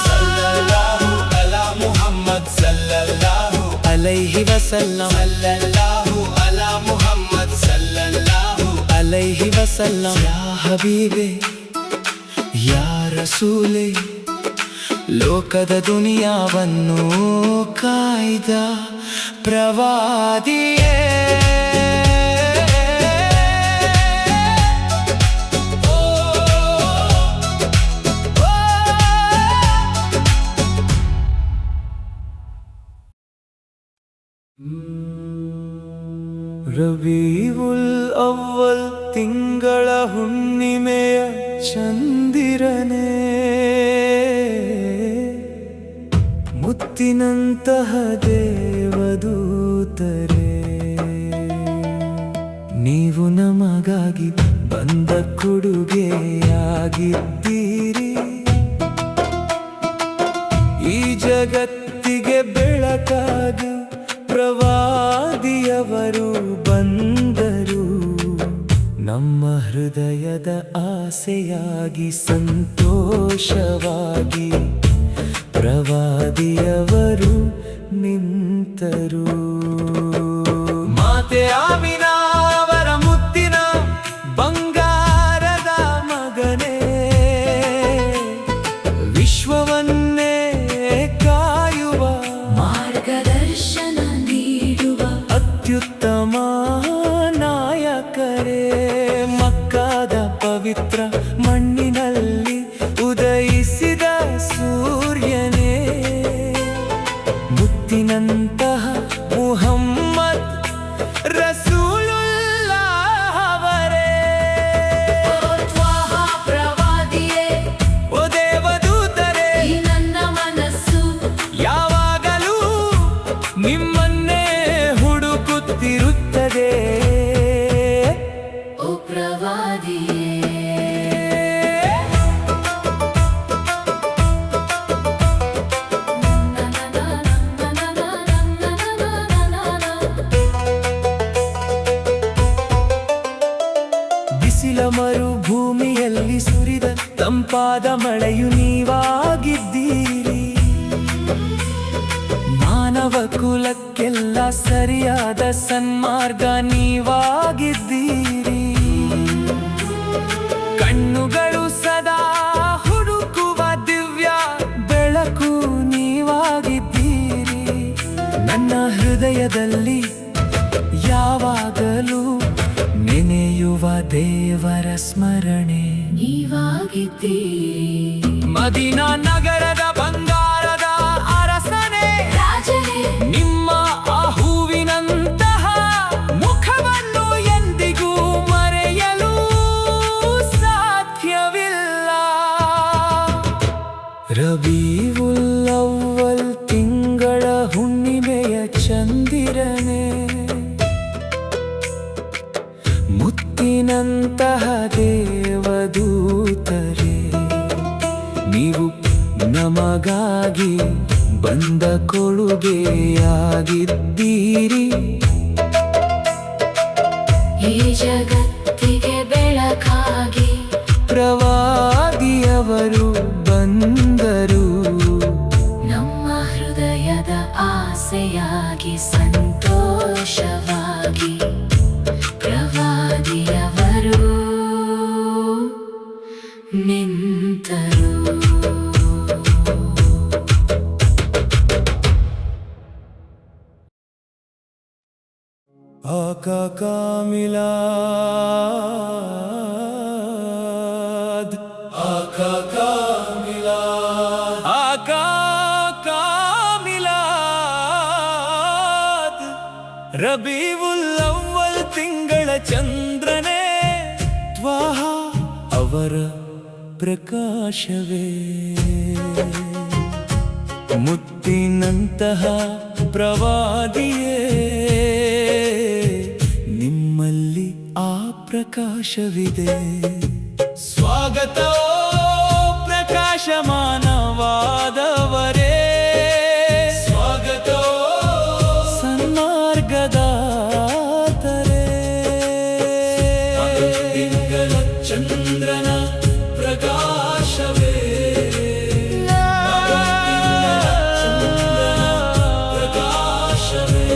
Speaker 1: ಸಲ್ಲಲ್ಲಾಹು ಅಲಾ ಮುಹಮ್ಮದ್ ಸಲ್ಲಲ್ಲಾಹು ವಸಲ್ಲಂ ಸಲ್ಲಲ್ಲಾಹು ಅಲಾ ಮುಹಮ್ಮದ್ ಸಲ್ಲಲ್ಲಾಹು ಅಲೈಹಿ ವಸಲ್ಲಂ ಯಾ ಹಬೀಬೆ ಯಾ ರಸೂಲೆ ಲೋಕದ ದುನಿಯಾವನ್ನು ಕಾಯ್ದ ಪ್ರವಾದಿಯೇ ರಬೀವುಲ್ ಅವ್ವಲ್ ತಿಂಗಳ ಹುಣ್ಣಿಮೆಯ ಚಂದಿರನೇ ಮುತ್ತಿನಂತಹ ದೇವದೂತರೇ ನೀವು ನಮಗಾಗಿ ಬಂದ ಕೊಡುಗೆಯಾಗಿದ್ದೀರಿ ಈ ಜಗತ್ತಿಗೆ ಬೆಳಕಾಗಿ ಪ್ರವಾದಿಯವರು ಬಂದರು ನಮ್ಮ ಹೃದಯದ ಆಸೆಯಾಗಿ ಸಂತೋಷವಾಗಿ ಪ್ರವಾದಿಯವರು ನಿಂತರು ಮಾತೆ ಆಮಿನಾ ಅವರ ಮುತ್ತಿನ ಬಂಗಾರದ ಮಗನೇ ವಿಶ್ವವನ್ನೇ ಕಾಯುವ
Speaker 2: ಮಾರ್ಗದರ್ಶನ ನೀಡುವ
Speaker 1: ಅತ್ಯುತ್ತಮ ನಾಯಕರೇ ಮಕ್ಕಾದ ಪವಿತ್ರ ಮಣ್ಣಿನಲ್ಲಿ ಉದಯಿಸಿದ ಸೂರ್ಯನೇ ಮುತ್ತಿನಂತಹ ಮುಹಮ್ಮದ್ ರಸೂಲುಲ್ಲಾಹ್ ಅವರೇ
Speaker 2: ತ್ವಾಹ ಪ್ರವಾದಿಯೇ
Speaker 1: ಓ ದೇವದೂತರೇ
Speaker 2: ಈ ನನ್ನ ಮನಸ್ಸು
Speaker 1: ಯಾವಾಗಲೂ ನಿಮ್ಮನ್ನೇ ಹುಡುಕುತ್ತಿರುತ್ತದೆ
Speaker 2: ಓ ಪ್ರವಾದಿಯೇ
Speaker 1: ಬಿಸಿಲ ಮರುಭೂಮಿಯಲ್ಲಿ ಸುರಿದ ತಂಪಾದ ಮಳೆಯು ನೀವಾಗಿದ್ದೀರಿ ಮಾನವ ಕುಲಕ್ಕೆಲ್ಲ ಸರಿಯಾದ ಸನ್ಮಾರ್ಗ ನೀವಾಗಿದ್ದೀರಿ ಕಣ್ಣುಗಳು ಸದಾ ಹುಡುಕುವ ದಿವ್ಯ ಬೆಳಕು ನೀವಾಗಿದ್ದೀರಿ ನನ್ನ ಹೃದಯದಲ್ಲಿ ಯಾವಾಗಲೂ ನೆನೆಯುವ ದೇವರ ಸ್ಮರಣೆ
Speaker 2: ನೀವಾಗಿದ್ದೀರಿ
Speaker 1: ಮದೀನಾ ನಗರದ ಬಂಗಾರದ ಅರಸನೇ
Speaker 2: ರಾಜನೇ
Speaker 1: ನಿಮ್ಮ ಆ ಹೂವಿನಂತಹ ಮುಖವನ್ನು ಎಂದಿಗೂ ಮರೆಯಲು ಸಾಧ್ಯವಿಲ್ಲ ರಬೀವುಲ್ ಅವ್ವಲ್ ತಿಂಗಳ ಹುಣ್ಣಿಮೆಯ ಚಂದಿರನೇ ಮುತ್ತಿನಂತಹ ದೇವದೂತರೇ ನೀವು ನಮಗಾಗಿ ಬಂದ ಕೊಡುಗೆಯಾಗಿದ್ದೀರಿ
Speaker 2: ಈ ಜಗತ್ತಿಗೆ ಬೆಳಕಾಗಿ
Speaker 1: ಪ್ರವಾದಿಯವರು ಬಂದರು
Speaker 2: ನಮ್ಮ ಹೃದಯದ ಆಸೆಯಾಗಿ ಸಂತೋಷವಾಗಿ ಪ್ರವಾದಿಯವರು ನಿಂತರು
Speaker 1: ಆಕಾ ಕಾ ಮಿಲಾದ್ ಆಕಾ ಕಾ ಮಿಲಾದ್ ಆಕಾ ಕಾ ಮಿಲಾದ್ ರಬೀವುಲ್ ಅವ್ವಲ್ ತಿಂಗಳ ಚಂದ್ರನೇ ತ್ವಾಹ ಅವರ ಪ್ರಕಾಶವೇ ಮುತ್ತಿನಂತಹ ಪ್ರವಾದಿಯೇ ನಿಮ್ಮಲ್ಲಿ ಆ ಪ್ರಕಾಶವಿದೆ ಸ್ವಾಗತ ಪ್ರಕಾಶಮಾನವಾದವರೇ ಸ್ವಾಗತ ಸನ್ಮಾರ್ಗದಾತರೇ ತಿಂಗಳ ಚಂದ್ರನ ಪ್ರಕಾಶವೇ ಪ್ರಕಾಶವೇ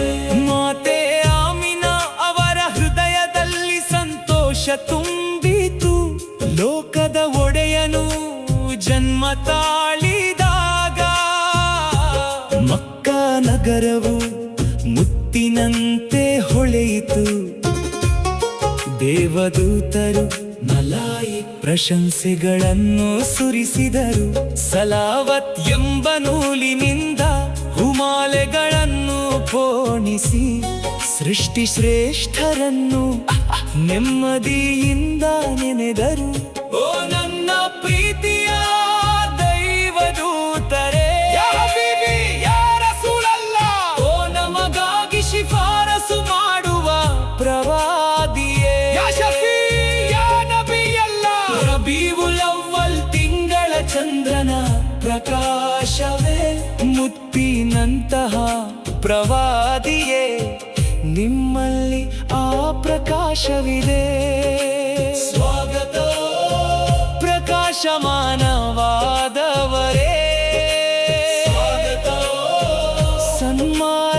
Speaker 1: ತಾಳಿದಾಗ ಮಕ್ಕ ನಗರವು ಮುತ್ತಿನಂತೆ ಹೊಳೆಯಿತು. ದೇವದೂತರು ಮಲಾಯಿ ಪ್ರಶಂಸೆಗಳನ್ನು ಸುರಿಸಿದರು. ಸಲಾವತ್ ಎಂಬ ನೂಲಿನಿಂದ ಹುಮಾಲೆಗಳನ್ನು ಪೋಣಿಸಿ ಸೃಷ್ಟಿ ಶ್ರೇಷ್ಠರನ್ನು ನೆಮ್ಮದಿಯಿಂದ ನೆನೆದರು. ಓ ನನ್ನ ಪ್ರೀತಿಯ ದೈವದೂತರೇ, ಓ ನಮಗಾಗಿ ಶಿಫಾರಸು ಮಾಡುವ ಪ್ರವಾದಿಯೇ, ರಬೀವುಲ್ ಅವ್ವಲ್ ತಿಂಗಳ ಚಂದ್ರನ ಪ್ರಕಾಶವೇ, ಮುತ್ತಿನಂತಹ ಪ್ರವಾದಿಯೇ, ನಿಮ್ಮಲ್ಲಿ ಆ ಪ್ರಕಾಶವಿದೆ. ಸ್ವಾಗತ ಪ್ರಕಾಶಮಾನವಾದವರೇ, ಸ್ವಾಗತ ಸನ್ಮಾರ್ಗದಾತರೇ.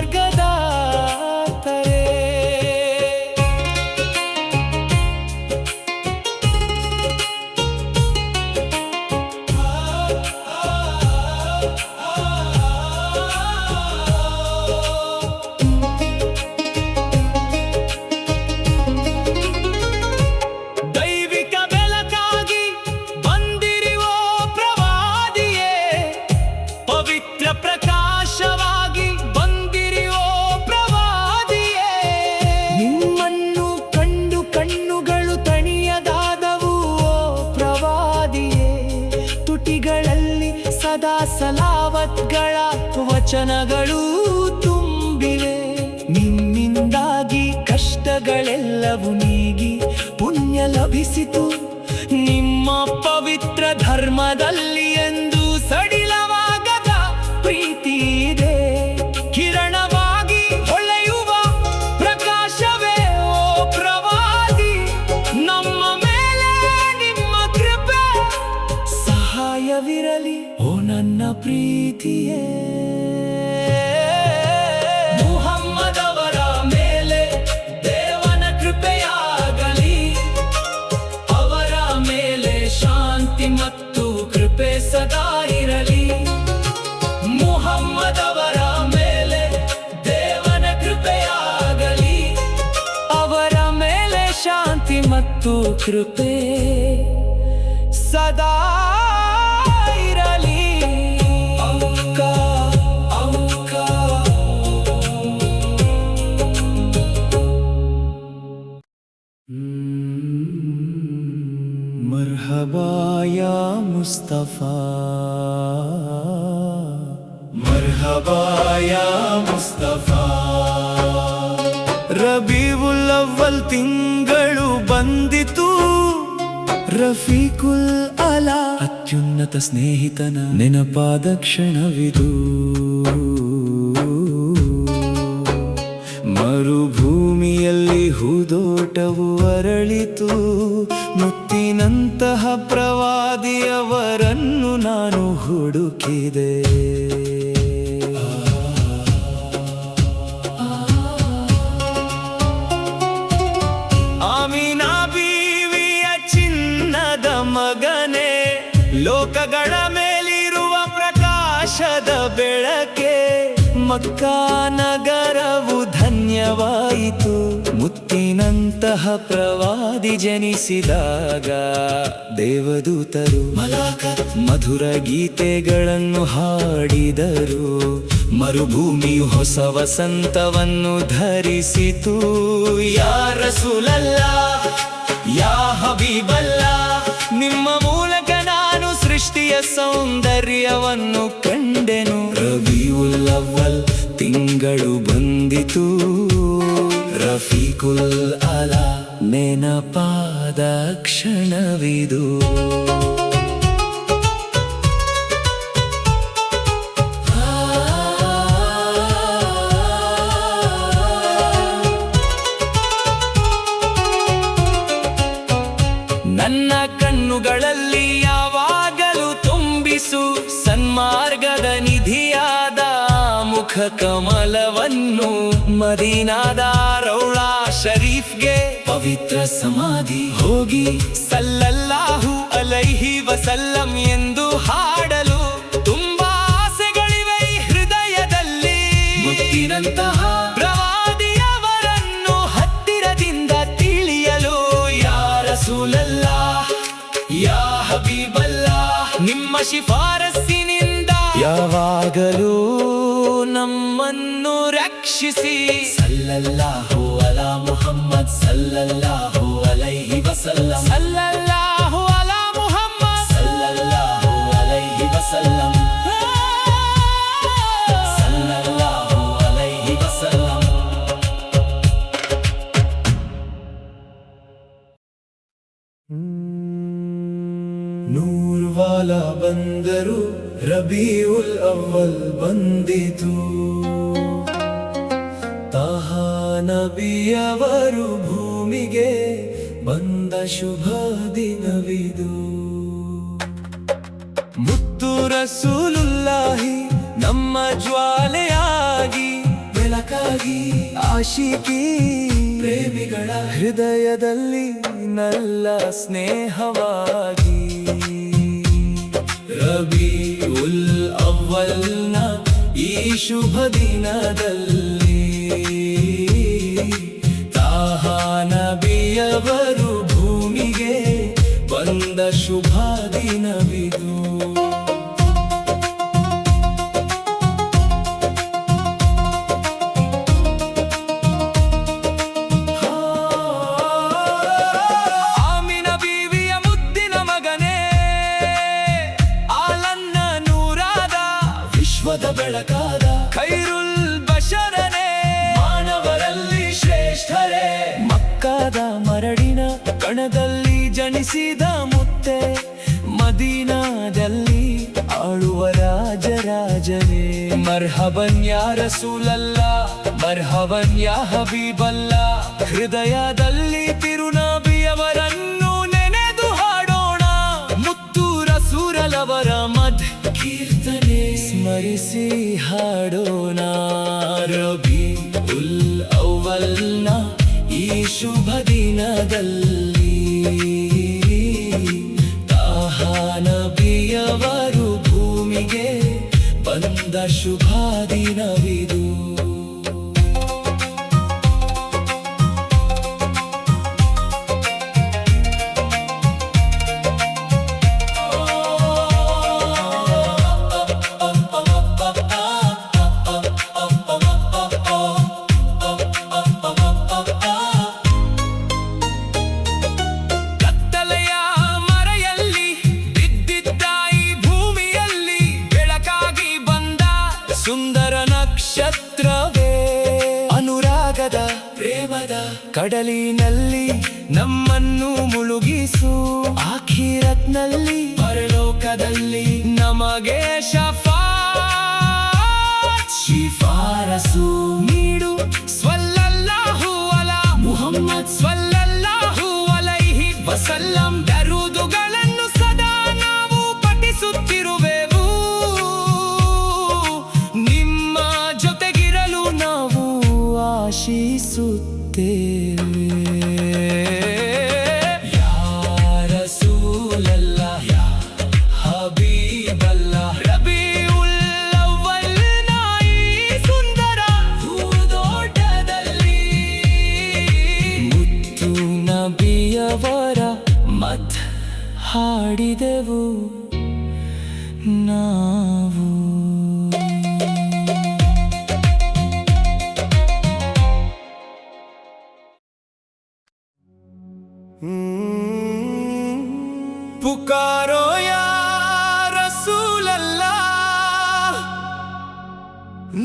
Speaker 1: ಪ್ರಕಾಶವಾಗಿ ಬಂದಿರಿಯೋ ಪ್ರವಾದಿಯೇ, ನಿಮ್ಮನ್ನು ಕಂಡು ಕಣ್ಣುಗಳು ತಣಿಯದಾದವು ಓ ಪ್ರವಾದಿಯೇ. ತುಟಿಗಳಲ್ಲಿ ಸದಾ ಸಲಾವತ್ಗಳ ವಚನಗಳು ತುಂಬಿವೆ. ನಿಮ್ಮಿಂದಾಗಿ ಕಷ್ಟಗಳೆಲ್ಲವೂ ನೀಗಿ ಪುಣ್ಯ ಲಭಿಸಿತು. ನಿಮ್ಮ ಪವಿತ್ರ ಧರ್ಮದಲ್ಲಿ ಎಂದು ಸಡಿಲವಾಗದ ಪ್ರೀತಿ ಇದೆ. ಕಿರಣವಾಗಿ ಹೊಳೆಯುವ ಪ್ರಕಾಶವೇ ಓ ಪ್ರವಾದಿ, ನಮ್ಮ ಮೇಲೆ ನಿಮ್ಮ ಕೃಪೆ ಸಹಾಯವಿರಲಿ ಓ ನನ್ನ ಪ್ರೀತಿಯೇ. ಮುಹಮ್ಮದವರ ಮೇಲೆ ದೇವನ ಕೃಪೆಯಾಗಲಿ, ಅವರ ಮೇಲೆ ಶಾಂತಿ ಮತ್ತು ಕೃಪೆ ಸದಾ ಇರಲಿ. ಮುಹಮ್ಮದವರ ಮೇಲೆ ದೇವನ ಕೃಪೆಯಾಗಲಿ, ಅವರ ಮೇಲೆ ಶಾಂತಿ ಮತ್ತು ಕೃಪೆ ಸದಾ ಇರಲಿ. ಔಕಾ ಔಕಾ मरहबा या मुस्तफ़ा, मरहबा या मुस्तफ़ा. ರಬೀವುಲ್ ಅವ್ವಲ್ ತಿಂಗಳು ಬಂದಿತು. ರಫೀಕುಲ್ ಅಲಾ ಅತ್ಯುನ್ನತ ಸ್ನೇಹಿತನ ನೆನಪಾದ ಕ್ಷಣವಿದು. ಮರುಭೂಮಿಯಲ್ಲಿ ಹೂದೋಟವು ಅರಳಿತು. ಮುತ್ತಿನಂತಹ ಪ್ರವಾದಿಯವರನ್ನು ನಾನು ಹುಡುಕಿದೆ. ಆಮಿನಾ ಬೀವಿಯ ಚಿನ್ನದ ಮಗನೇ, ಲೋಕಗಳ ಮೇಲಿರುವ ಪ್ರಕಾಶದ ಬೆಳಕೆ, ಮಕ್ಕಾ ನಗರವು ಧನ್ಯವಾಯಿತು. ಮುತ್ತಿನಂತಹ ಪ್ರವಾದಿ ಜನಿಸಿದಾಗ ದೇವದೂತರು ಮಲಾಕತ್ ಮಧುರ ಗೀತೆಗಳನ್ನು ಹಾಡಿದರು. ಮರುಭೂಮಿಯು ಹೊಸ ವಸಂತವನ್ನು ಧರಿಸಿತು. ಯಾ ರಸೂಲಲ್ಲಾ, ಯಾ ಹಬೀಬಲ್ಲಾ, ನಿಮ್ಮ ಮೂಲಕ ನಾನು ಸೃಷ್ಟಿಯ ಸೌಂದರ್ಯವನ್ನು ಕಂಡೆನು. ರಬೀವುಲ್ ಅವ್ವಲ್ ತಿಂಗಳು ಬಂದಿತು. ರಫೀಕುಲ್ ಅಲಾ ನೆನಪಾದ ಕ್ಷಣವಿದು. ನನ್ನ ಕಣ್ಣುಗಳಲ್ಲಿ ಯಾವಾಗಲೂ ತುಂಬಿಸು ಸನ್ಮಾರ್ಗದ ನಿಧಿಯಾದ ಮುಖ ಕಮಲವನ್ನು. ಮದೀನಾದ ರೌಳಾ ಶರೀಫ್ಗೆ ಪವಿತ್ರ ಸಮಾಧಿ ಹೋಗಿ ಸಲ್ಲಲ್ಲಾಹು ಅಲೈಹಿ ವಸಲ್ಲಂ ಎಂದು ಹಾಡ ಯಾವಾಗಲೂ ನಮ್ಮನ್ನು ರಕ್ಷಿಸಿ ಸಲ್ಲಲ್ಲಾಹು ಅಲಾ ಮುಹಮ್ಮದ್ ಸಲ್ಲಲ್ಲಾಹು ಅಲೈಹಿ ವಸಲ್ಲಂ ಸಲ್ಲಲ್ಲಾಹು ಅಲಾ ಮುಹಮ್ಮದ್ ಸಲ್ಲಲ್ಲಾಹು ಅಲೈಹಿ ವಸಲ್ಲಂ ಸಲ್ಲಲ್ಲಾಹು ಅಲೈಹಿ ವಸಲ್ಲಂ. ನೂರ್ವಾಲ ಬಂದರು ರಬೀಉಲ್ ಅವ್ವಲ್ ಬಂದಿತು ತಾಹಾ ನಬಿಯವರು ಭೂಮಿಗೆ ಬಂದ ಶುಭ ದಿನವಿದು. ಮುತ್ತು ರಸೂಲುಲ್ಲಾಹಿ ನಮ್ಮ ಜ್ವಾಲೆಯಾಗಿ ಬೆಳಕಾಗಿ ಆಶಿಕಿ ಪ್ರೇಮಿಗಳ ಹೃದಯದಲ್ಲಿ ನಲ್ಲ ಸ್ನೇಹವಾಗಿ ರಬೀಉಲ್ ಅವ್ವಲ್ನ ಈ ಶುಭ ದಿನದಲ್ಲಿ ತಾಹಾ ನಬಿಯವರು ಭೂಮಿಗೆ ಬಂದ ಶುಭ ದಿನವಿದು. ಆಮಿನ ಬೀವಿಯ ಮುದ್ದಿನ ಮಗನೇ ಆಲನ್ನ ನೂರಾದ ವಿಶ್ವದ ಬೆಳಕಾದ ಖೈರುಲ್ ಬಶರನೇ ಮಾನವರಲ್ಲಿ ಶ್ರೇಷ್ಠರೇ ಮಕ್ಕಾದ ಮರಡಿನ ಕಣದಲ್ಲಿ ಜನಿಸಿದ ಮುತ್ತೆ ಮದೀನಾದಲ್ಲಿ ಆಳುವ ರಾಜರಾಜನೇ ಮರ್ಹಬನ್ ಯಾ ರಸೂಲಲ್ಲಾ ಮರ್ಹಬನ್ ಯಾ ಹಬೀಬಲ್ಲಾ ಹೃದಯದಲ್ಲಿ ತಿರುನಬಿಯವರನ್ನು ನೆನೆದು ಹಾಡೋಣ ಮುತ್ತು ರಸೂಲರವರ ಮದ್ ಕೀರ್ತನೆ ಸ್ಮರಿಸಿ ಹಾಡೋಣ ರಬೀಉಲ್ ಅವ್ವಲ್ನ ಈ ಶುಭ ದಿನದಲ್ಲಿ ತಾಹಾ ನಬಿಯವರು ಭೂಮಿಗೆ ಬಂದ ಶುಭ ದಿನವಿದು. ಕತ್ತಲೆಯ ಮರೆಯಲ್ಲಿ ಬಿದ್ದಿದ್ದ ಈ ಭೂಮಿಯಲ್ಲಿ ಬೆಳಕಾಗಿ ಬಂದ ಸುಂದರ ನಕ್ಷತ್ರವೇ ಅನುರಾಗದ ಪ್ರೇಮದ ಕಡಲಿನಲ್ಲಿ ನಮ್ಮನ್ನು ಮುಳುಗಿಸು ಆಖಿರತ್ನಲ್ಲಿ ಪರಲೋಕದಲ್ಲಿ ನಮಗೆ ಶಿಫಾರಸು ನೀಡು ಸ್ವಲ್ಲಲ್ಲಾಹು ಅಲಾ ಮುಹಮ್ಮದ್ ಸ್ವಲ್ಲಲ್ಲಾಹು ಅಲೈಹಿ ವಸಲ್ಲಂ ದರೂದುಗಳನ್ನು ಸದಾ ನಾವು ಪಠಿಸುತ್ತಿರುವೆವು ನಿಮ್ಮ ಜೊತೆಗಿರಲು ನಾವು ಆಶಿಸುತ್ತೇವೆ ಯಾ ರಸೂಲಲ್ಲಾ ಯಾ ಹಬೀಬಲ್ಲಾ ರಬೀಉಲ್ ಅವ್ವಲ್ನ ಈ ಸುಂದರ ಹೂದೋಟದಲ್ಲಿ ಮುತ್ತು ನಬಿಯವರ ಮತ್ ಹಾಡಿದೆವು ನಾವು. पुकारो या रसूल अल्लाह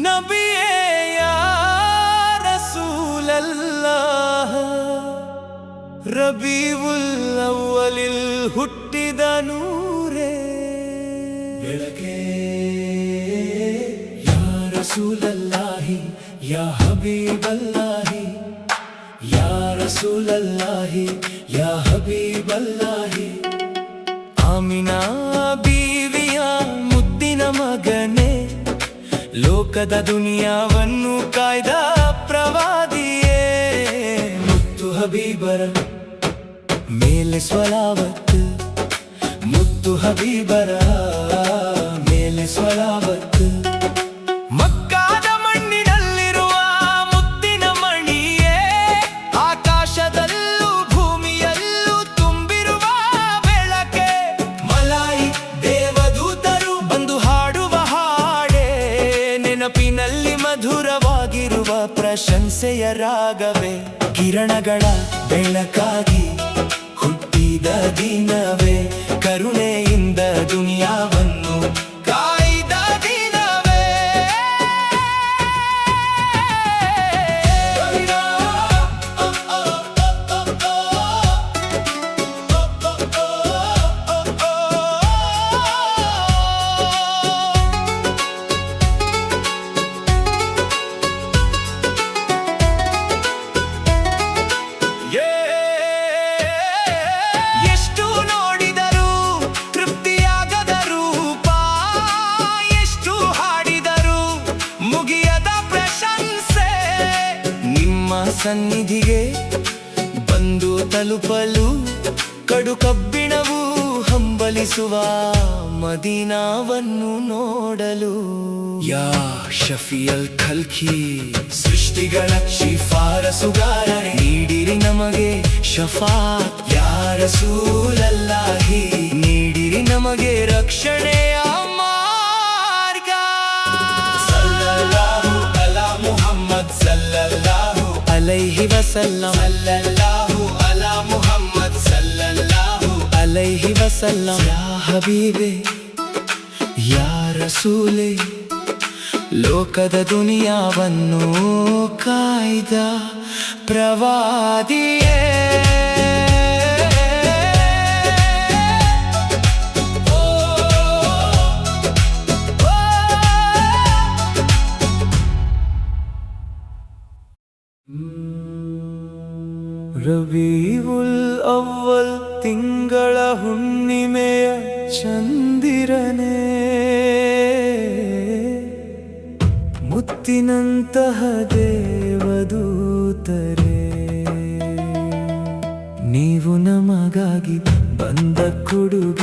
Speaker 1: नबिये या रसूल अल्लाह रबीउल ಅವ್ವಲಿಲ್ ಹುಟ್ಟಿದ ನೂರೇ ಬೆಳಕೆ ಯಾ ರಸೂಲಲ್ಲಾಹಿ ಯಾ ಹಬೀಬಲ್ಲಾಹಿ ಯಾ ರಸೂಲಲ್ಲಾಹಿ ಯಾ ಹಬೀಬಲ್ಲಾಹಿ ಆಮಿನಾ ಬೀವಿಯ ಮುದ್ದಿನ ಮಗನೇ ಲೋಕದ ದುನಿಯಾವನ್ನು ಕಾಯ್ದ ಪ್ರವಾದಿಯೇ ಮುತ್ತು ಹಬೀಬರ ಮೇಲೆ ಸ್ವಲಾವತ್ ಮುತ್ತು ಹಬೀಬರ ಮೇಲೆ ಸ್ವಲಾವತ್ ಮಕ್ಕಾದ ಮಣ್ಣಿನಲ್ಲಿರುವ ಮುತ್ತಿನ ಮಣಿಯೇ ಆಕಾಶದಲ್ಲೂ ಭೂಮಿಯಲ್ಲೂ ತುಂಬಿರುವ ಬೆಳಕೆ ಮಲಾಯಿ ದೇವದೂತರು ಬಂದು ಹಾಡುವ ಹಾಡೇ ಆಸೆಯ ರಾಗವೇ ಕಿರಣಗಳ ಬೆಳಕಾಗಿ ಹುಟ್ಟಿದ ದಿನವೇ ಕರುಣೆಯಿಂದ ದುನಿಯಾವನ್ನು ಕಾಯ್ದ ದಿನವೇ ಎಷ್ಟು ನೋಡಿದರೂ ತೃಪ್ತಿಯಾಗದ ರೂಪ, ಎಷ್ಟು ಹಾಡಿದರೂ ಮುಗಿಯದ ಪ್ರಶಂಸೆ. ನಿಮ್ಮ ಸನ್ನಿಧಿಗೆ ಬಂದು ತಲುಪಲು ಕಡು ಕಬ್ಬಿಣವು ಹಂಬಲಿಸುವ ಮದೀನಾವನ್ನು ನೋಡಲು. ಯಾ ಶಫಿಯಲ್ ಖಲ್ಕಿ ಸೃಷ್ಟಿಗಳ ಶಿಫಾರಸುಗಾರನೇ, ನೀಡಿರಿ ನಮಗೆ ಶಫಾತ್ ಯಾ ರಸೂಲಲ್ಲಾಹಿ, ನೀಡಿರಿ ನಮಗೆ ರಕ್ಷಣೆಯ ಮಾರ್ಗ. ಸಲ್ಲಲ್ಲಾಹು ಅಲಾ ಮುಹಮ್ಮದ್ ಸಲ್ಲಲ್ಲಾಹು ಅಲೈಹಿ ವಸಲ್ಲಂ, ಸಲ್ಲಲ್ಲಾಹು ಅಲಾ ಮುಹಮ್ಮದ್ ಸಲ್ಲಲ್ಲಾಹು ಅಲೈಹಿ ವಸಲ್ಲಂ. ಯಾ ಹಬೀಬೆ ಯಾ ರಸೂಲೆ, ಲೋಕದ ದುನಿಯಾವನ್ನು ಕಾಯ್ದ ಪ್ರವಾದಿಯೇ. ರಬೀವುಲ್ ಅವ್ವಲ್ ತಿಂಗಳ ಹುಣ್ಣಿಮೆಯ ಚಂದಿರನೇ, ಮುತ್ತಿನಂತಹ ದೇವದೂತರೇ, ನೀವು ನಮಗಾಗಿ ಬಂದ ಕೊಡುಗೆಯಾಗಿದ್ದೀರಿ.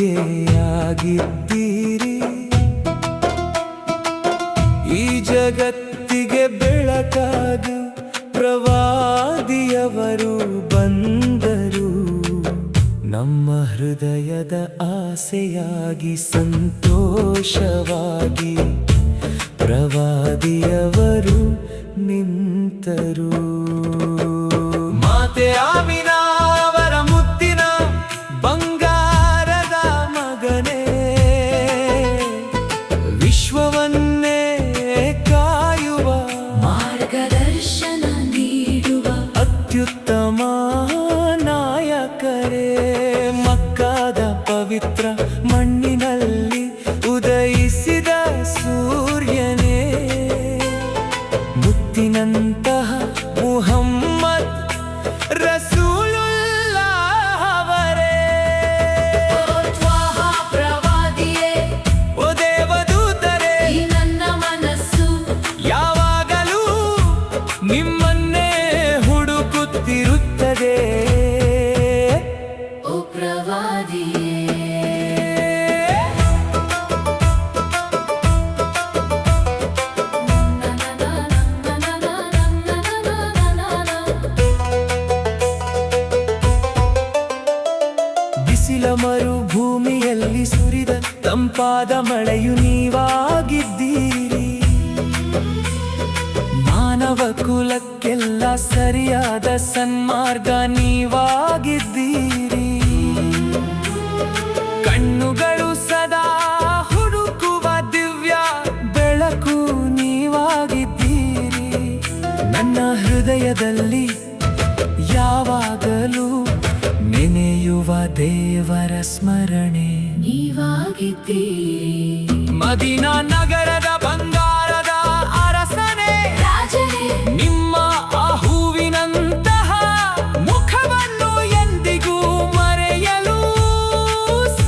Speaker 1: ಈ ಜಗತ್ತಿಗೆ ಬೆಳಕಾಗಿ ಪ್ರವಾದಿಯವರು ಬಂದರು. ನಮ್ಮ ಹೃದಯದ ಆಸೆಯಾಗಿ ಸಂತೋಷವಾಗಿ ಪ್ರವಾದಿಯವರು ನಿಂತರು. ಮಾತೆ ಆಮಿನಾ ಅವರ ಮುತ್ತಿನ ಬಂಗಾರದ ಮಗನೇ, ವಿಶ್ವವನ್ನೇ ಕಾಯುವ
Speaker 2: ಮಾರ್ಗದರ್ಶನ ನೀಡುವ
Speaker 1: ಅತ್ಯುತ್ತಮ ನಾಯಕರೇ. ಮಕ್ಕಾದ ಪವಿತ್ರ ಮಣ್ಣಿನಲ್ಲಿ ಉದಯಿಸಿದ ಸೂರ್ಯನೇ, ಮುತ್ತಿನಂತಹ ಮುಹಮ್ಮದ್ ರಸೂಲುಲ್ಲಾಹ್ ಅವರೇ.
Speaker 2: ತ್ವಾಹ ಪ್ರವಾದಿಯೇ,
Speaker 1: ಓ ದೇವದೂತರೇ,
Speaker 2: ಈ ನನ್ನ ಮನಸ್ಸು
Speaker 1: ಯಾವಾಗಲೂ ನಿಮ್ಮನ್ನೇ ಹುಡುಕುತ್ತಿರುತ್ತದೆ.
Speaker 2: ಓ ಪ್ರವಾದಿಯೇ,
Speaker 1: ಬಿಸಿಲ ಮರುಭೂಮಿಯಲ್ಲಿ ಸುರಿದ ತಂಪಾದ ಮಳೆಯು ನೀವಾಗಿದ್ದೀರಿ. ಮಾನವ ಕುಲಕ್ಕೆಲ್ಲ ಸರಿಯಾದ ಸನ್ಮಾರ್ಗ ನೀವಾಗಿದ್ದೀರಿ. ಕಣ್ಣುಗಳು ಸದಾ ಹುಡುಕುವ ದಿವ್ಯ ಬೆಳಕು ನೀವಾಗಿದ್ದೀರಿ. ನನ್ನ ಹೃದಯದಲ್ಲಿ ಯಾವಾಗಲೂ ನೆನೆಯುವ ದೇವರ ಸ್ಮರಣೆ
Speaker 2: ನೀವಾಗಿದ್ದೀರಿ.
Speaker 1: ಮದೀನಾ ನಗರದ ಬಂಗಾರದ ಅರಸನೇ,
Speaker 2: ರಾಜನೇ,
Speaker 1: ನಿಮ್ಮ ಆ ಹೂವಿನಂತಹ ಮುಖವನ್ನು ಎಂದಿಗೂ ಮರೆಯಲು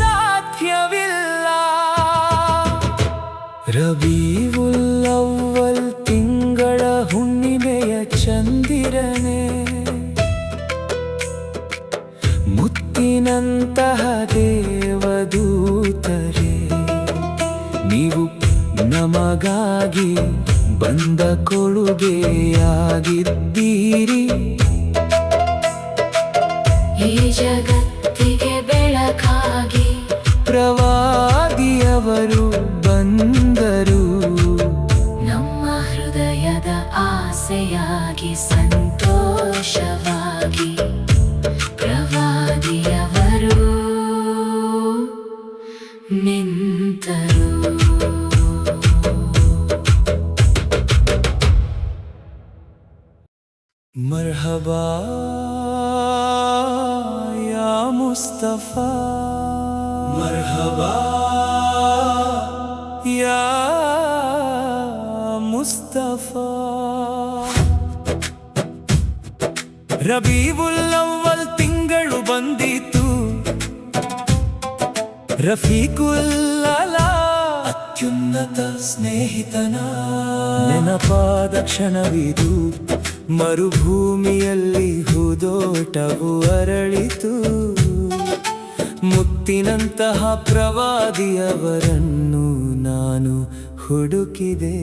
Speaker 1: ಸಾಧ್ಯವಿಲ್ಲ. ರಬೀವುಲ್ ಅವ್ವಲ್ ತಿಂಗಳ ಹುಣ್ಣಿಮೆಯ ಚಂದಿರನೇ, ಮುತ್ತಿನಂತಹ ದೇವದೂತರೇ, ನೀವು ನಮಗಾಗಿ ಬಂದ ಕೊಡುಗೆಯಾಗಿದ್ದೀರಿ.
Speaker 2: ಈ ಜಗತ್ತಿಗೆ ಬೆಳಕಾಗಿ
Speaker 1: ಪ್ರವಾದಿಯವರು ಬಂದರು.
Speaker 2: ನಮ್ಮ ಹೃದಯದ ಆಸೆಯಾಗಿ ಸಂತೋಷವಾಗಿ ಪ್ರವಾದಿಯವರು ನಿಂತರು.
Speaker 1: ಮರ್ಹಬಾ ಯಾ ಮುಸ್ತಫಾ, ಮರ್ಹಬಾ ಯಾ ಮುಸ್ತಫಾ. ರಬೀವುಲ್ ಅವ್ವಲ್ ತಿಂಗಳು ಬಂದಿತು, ರಫೀಕುಲ್ ಅಲಾ ಅತ್ಯುನ್ನತ ಸ್ನೇಹಿತನ ನೆನಪಾದ ಕ್ಷಣವಿದು. ಮರುಭೂಮಿಯಲ್ಲಿ ಹೂದೋಟವು ಅರಳಿತು, ಮುತ್ತಿನಂತಹ ಪ್ರವಾದಿಯವರನ್ನು ನಾನು ಹುಡುಕಿದೆ.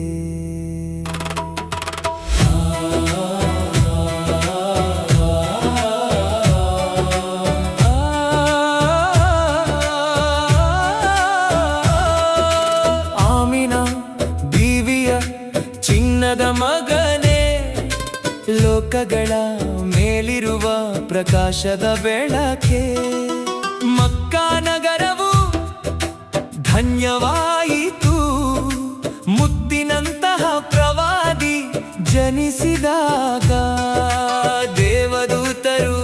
Speaker 1: ಆಮಿನಾ ಬೀವಿಯ ಚಿನ್ನದ ಮಗನೇ, ಲೋಕಗಳ ಮೇಲಿರುವ ಪ್ರಕಾಶದ ಬೆಳಕೆ. ಮಕ್ಕಾ ನಗರವು ಧನ್ಯವಾಯಿತು, ಮುತ್ತಿನಂತಹ ಪ್ರವಾದಿ ಜನಿಸಿದಾಗ. ದೇವದೂತರು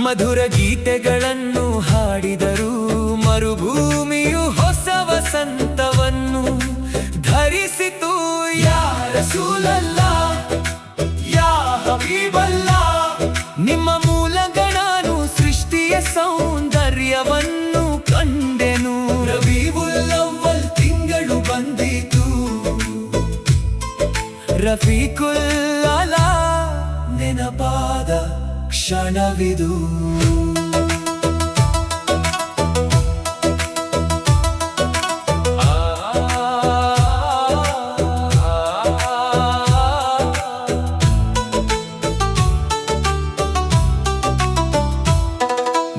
Speaker 1: ಮಧುರ ಗೀತೆಗಳನ್ನು ಹಾಡಿದರು, ಮರುಭೂಮಿಯು ಹೊಸ ವಸಂತವನ್ನು ಧರಿಸಿತು. ಯಾ ರಸೂಲಲ್ಲಾ ಯಾ ಹಬೀಬಲ್ಲಾ, ನಿಮ್ಮ ಮೂಲಕ ನಾನು ಸೃಷ್ಟಿಯ ಸೌಂದರ್ಯವನ್ನು ಕಂಡೆನು. ರಬೀವುಲ್ ಅವ್ವಲ್ ತಿಂಗಳು ಬಂದಿತು, ರಫೀಕುಲ್ ಅಲಾ ನೆನಪಾದ ಕ್ಷಣವಿದು.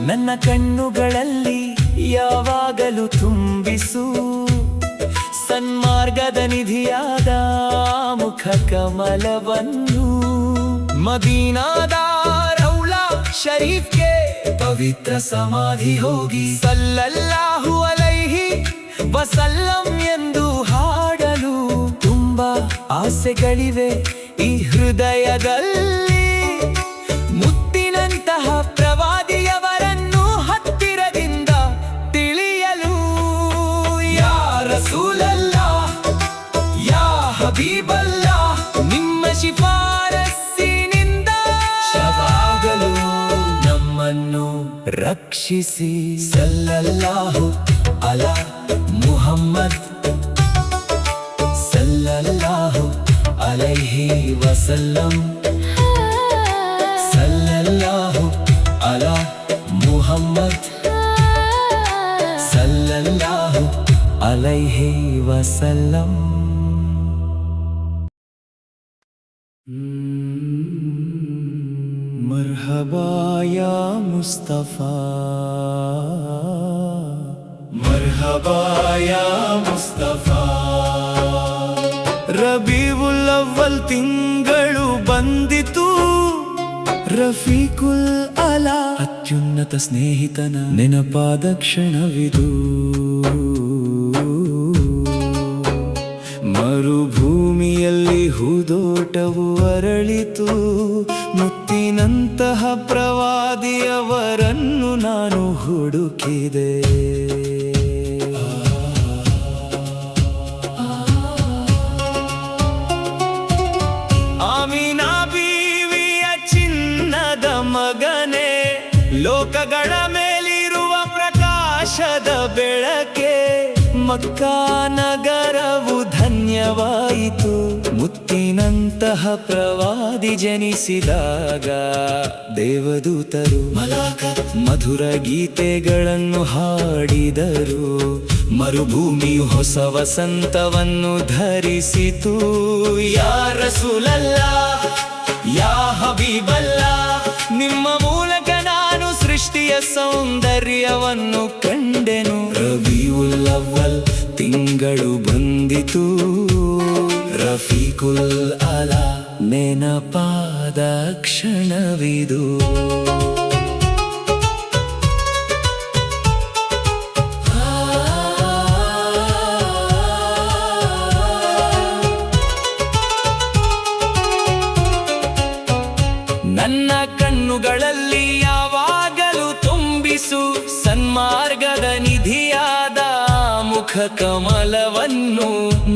Speaker 1: ನನ್ನ ಕಣ್ಣುಗಳಲ್ಲಿ ಯಾವಾಗಲೂ ತುಂಬಿಸು ಸನ್ಮಾರ್ಗದ ನಿಧಿಯಾದ ಮುಖ ಕಮಲವನ್ನು. ಮದೀನಾದ ರೌಲಾ ಶರೀಫ್ಗೆ ಪವಿತ್ರ ಸಮಾಧಿ ಹೋಗಿ ಸಲ್ಲಲ್ಲಾಹು ಅಲೈಹಿ ವಸಲ್ಲಂ ಎಂದು ಹಾಡಲು ತುಂಬಾ ಆಸೆಗಳಿವೆ ಈ ಹೃದಯದಲ್ಲಿ. ಮುತ್ತಿನಂತಹ ಪ್ರವಾದಿಯವರನ್ನು ಹತ್ತಿರದಿಂದ ತಿಳಿಯಲು. ಯಾ ರಸೂಲಲ್ಲಾ ಯಾ ಹಬೀಬಲ್ಲಾ, ನಿಮ್ಮ ಶಿಫಾರಸ್ಸಿನಿಂದ ಶವಾಗಲು ನಮ್ಮನ್ನು ರಕ್ಷಿಸಿ. ಸಲ್ಲಲ್ಲಾಹು ಅಲಾ ಮುಹಮ್ಮದ್ ಸಲ್ಲಲ್ಲಾಹು ಅಲೈಹಿ ವಸಲ್ಲಂ. ಸಲ್ಲಲ್ಲಾಹು ಅಲಾ ಮುಹಮ್ಮದ್ ಸಲ್ಲಲ್ಲಾಹು ಅಲೈಹಿ ವಸಲ್ಲಂ. ಮರ್ಹಬಾ ಯಾ ಮುಸ್ತಫಾ, ಮರ್ಹಬಾ ಯಾ ಮುಸ್ತಫಾ. ರಬೀವುಲ್ ಅವ್ವಲ್ ತಿಂಗಳು ಬಂದಿತು, ರಫೀಕುಲ್ ಅಲಾ ಅತ್ಯುನ್ನತ ಸ್ನೇಹಿತನ ನೆನಪಾದ ಕ್ಷಣವಿದು. ಮರುಭೂಮಿಯಲ್ಲಿ ಹೂದೋಟವು ಅರಳಿತು, ಮುತ್ತಿನಂತಹ ಪ್ರವಾದಿಯವರನ್ನು ನಾನು ಹುಡುಕಿದೆ. ಆಮಿನಾ ಬೀವಿಯ ಚಿನ್ನದ ಮಗನೇ, ಲೋಕಗಳ ಮೇಲಿರುವ ಪ್ರಕಾಶದ ಬೆಳಕೆ. ಮಕ್ಕಾ ನಗರವು ಧನ್ಯವಾಯಿತು, ಮುತ್ತಿನಂತಹ ಪ್ರವಾದಿ ಜನಿಸಿದಾಗ. ದೇವದೂತರು ಮಧುರ ಗೀತೆಗಳನ್ನು ಹಾಡಿದರು, ಮರುಭೂಮಿಯು ಹೊಸ ವಸಂತವನ್ನು ಧರಿಸಿತು. ಯಾ ರಸೂಲಲ್ಲಾ ಯಾ ಹಬೀಬಲ್ಲಾ, ನಿಮ್ಮ ಮೂಲಕ ನಾನು ಸೃಷ್ಟಿಯ ಸೌಂದರ್ಯವನ್ನು ಕಂಡೆನು. ರಬೀವುಲ್ ಅವ್ವಲ್ ತಿಂಗಳು ಬಂದಿತು, ರಫೀಕುಲ್ ಅಲಾ ನೆನಪಾದ ಕ್ಷಣವಿದು. ನನ್ನ ಕಣ್ಣುಗಳಲ್ಲಿ ಯಾವಾಗಲೂ ತುಂಬಿಸು ಸನ್ಮಾರ್ಗದ ನಿಧಿಯಾದ ಮುಖ ಕಮಲವನ್ನು.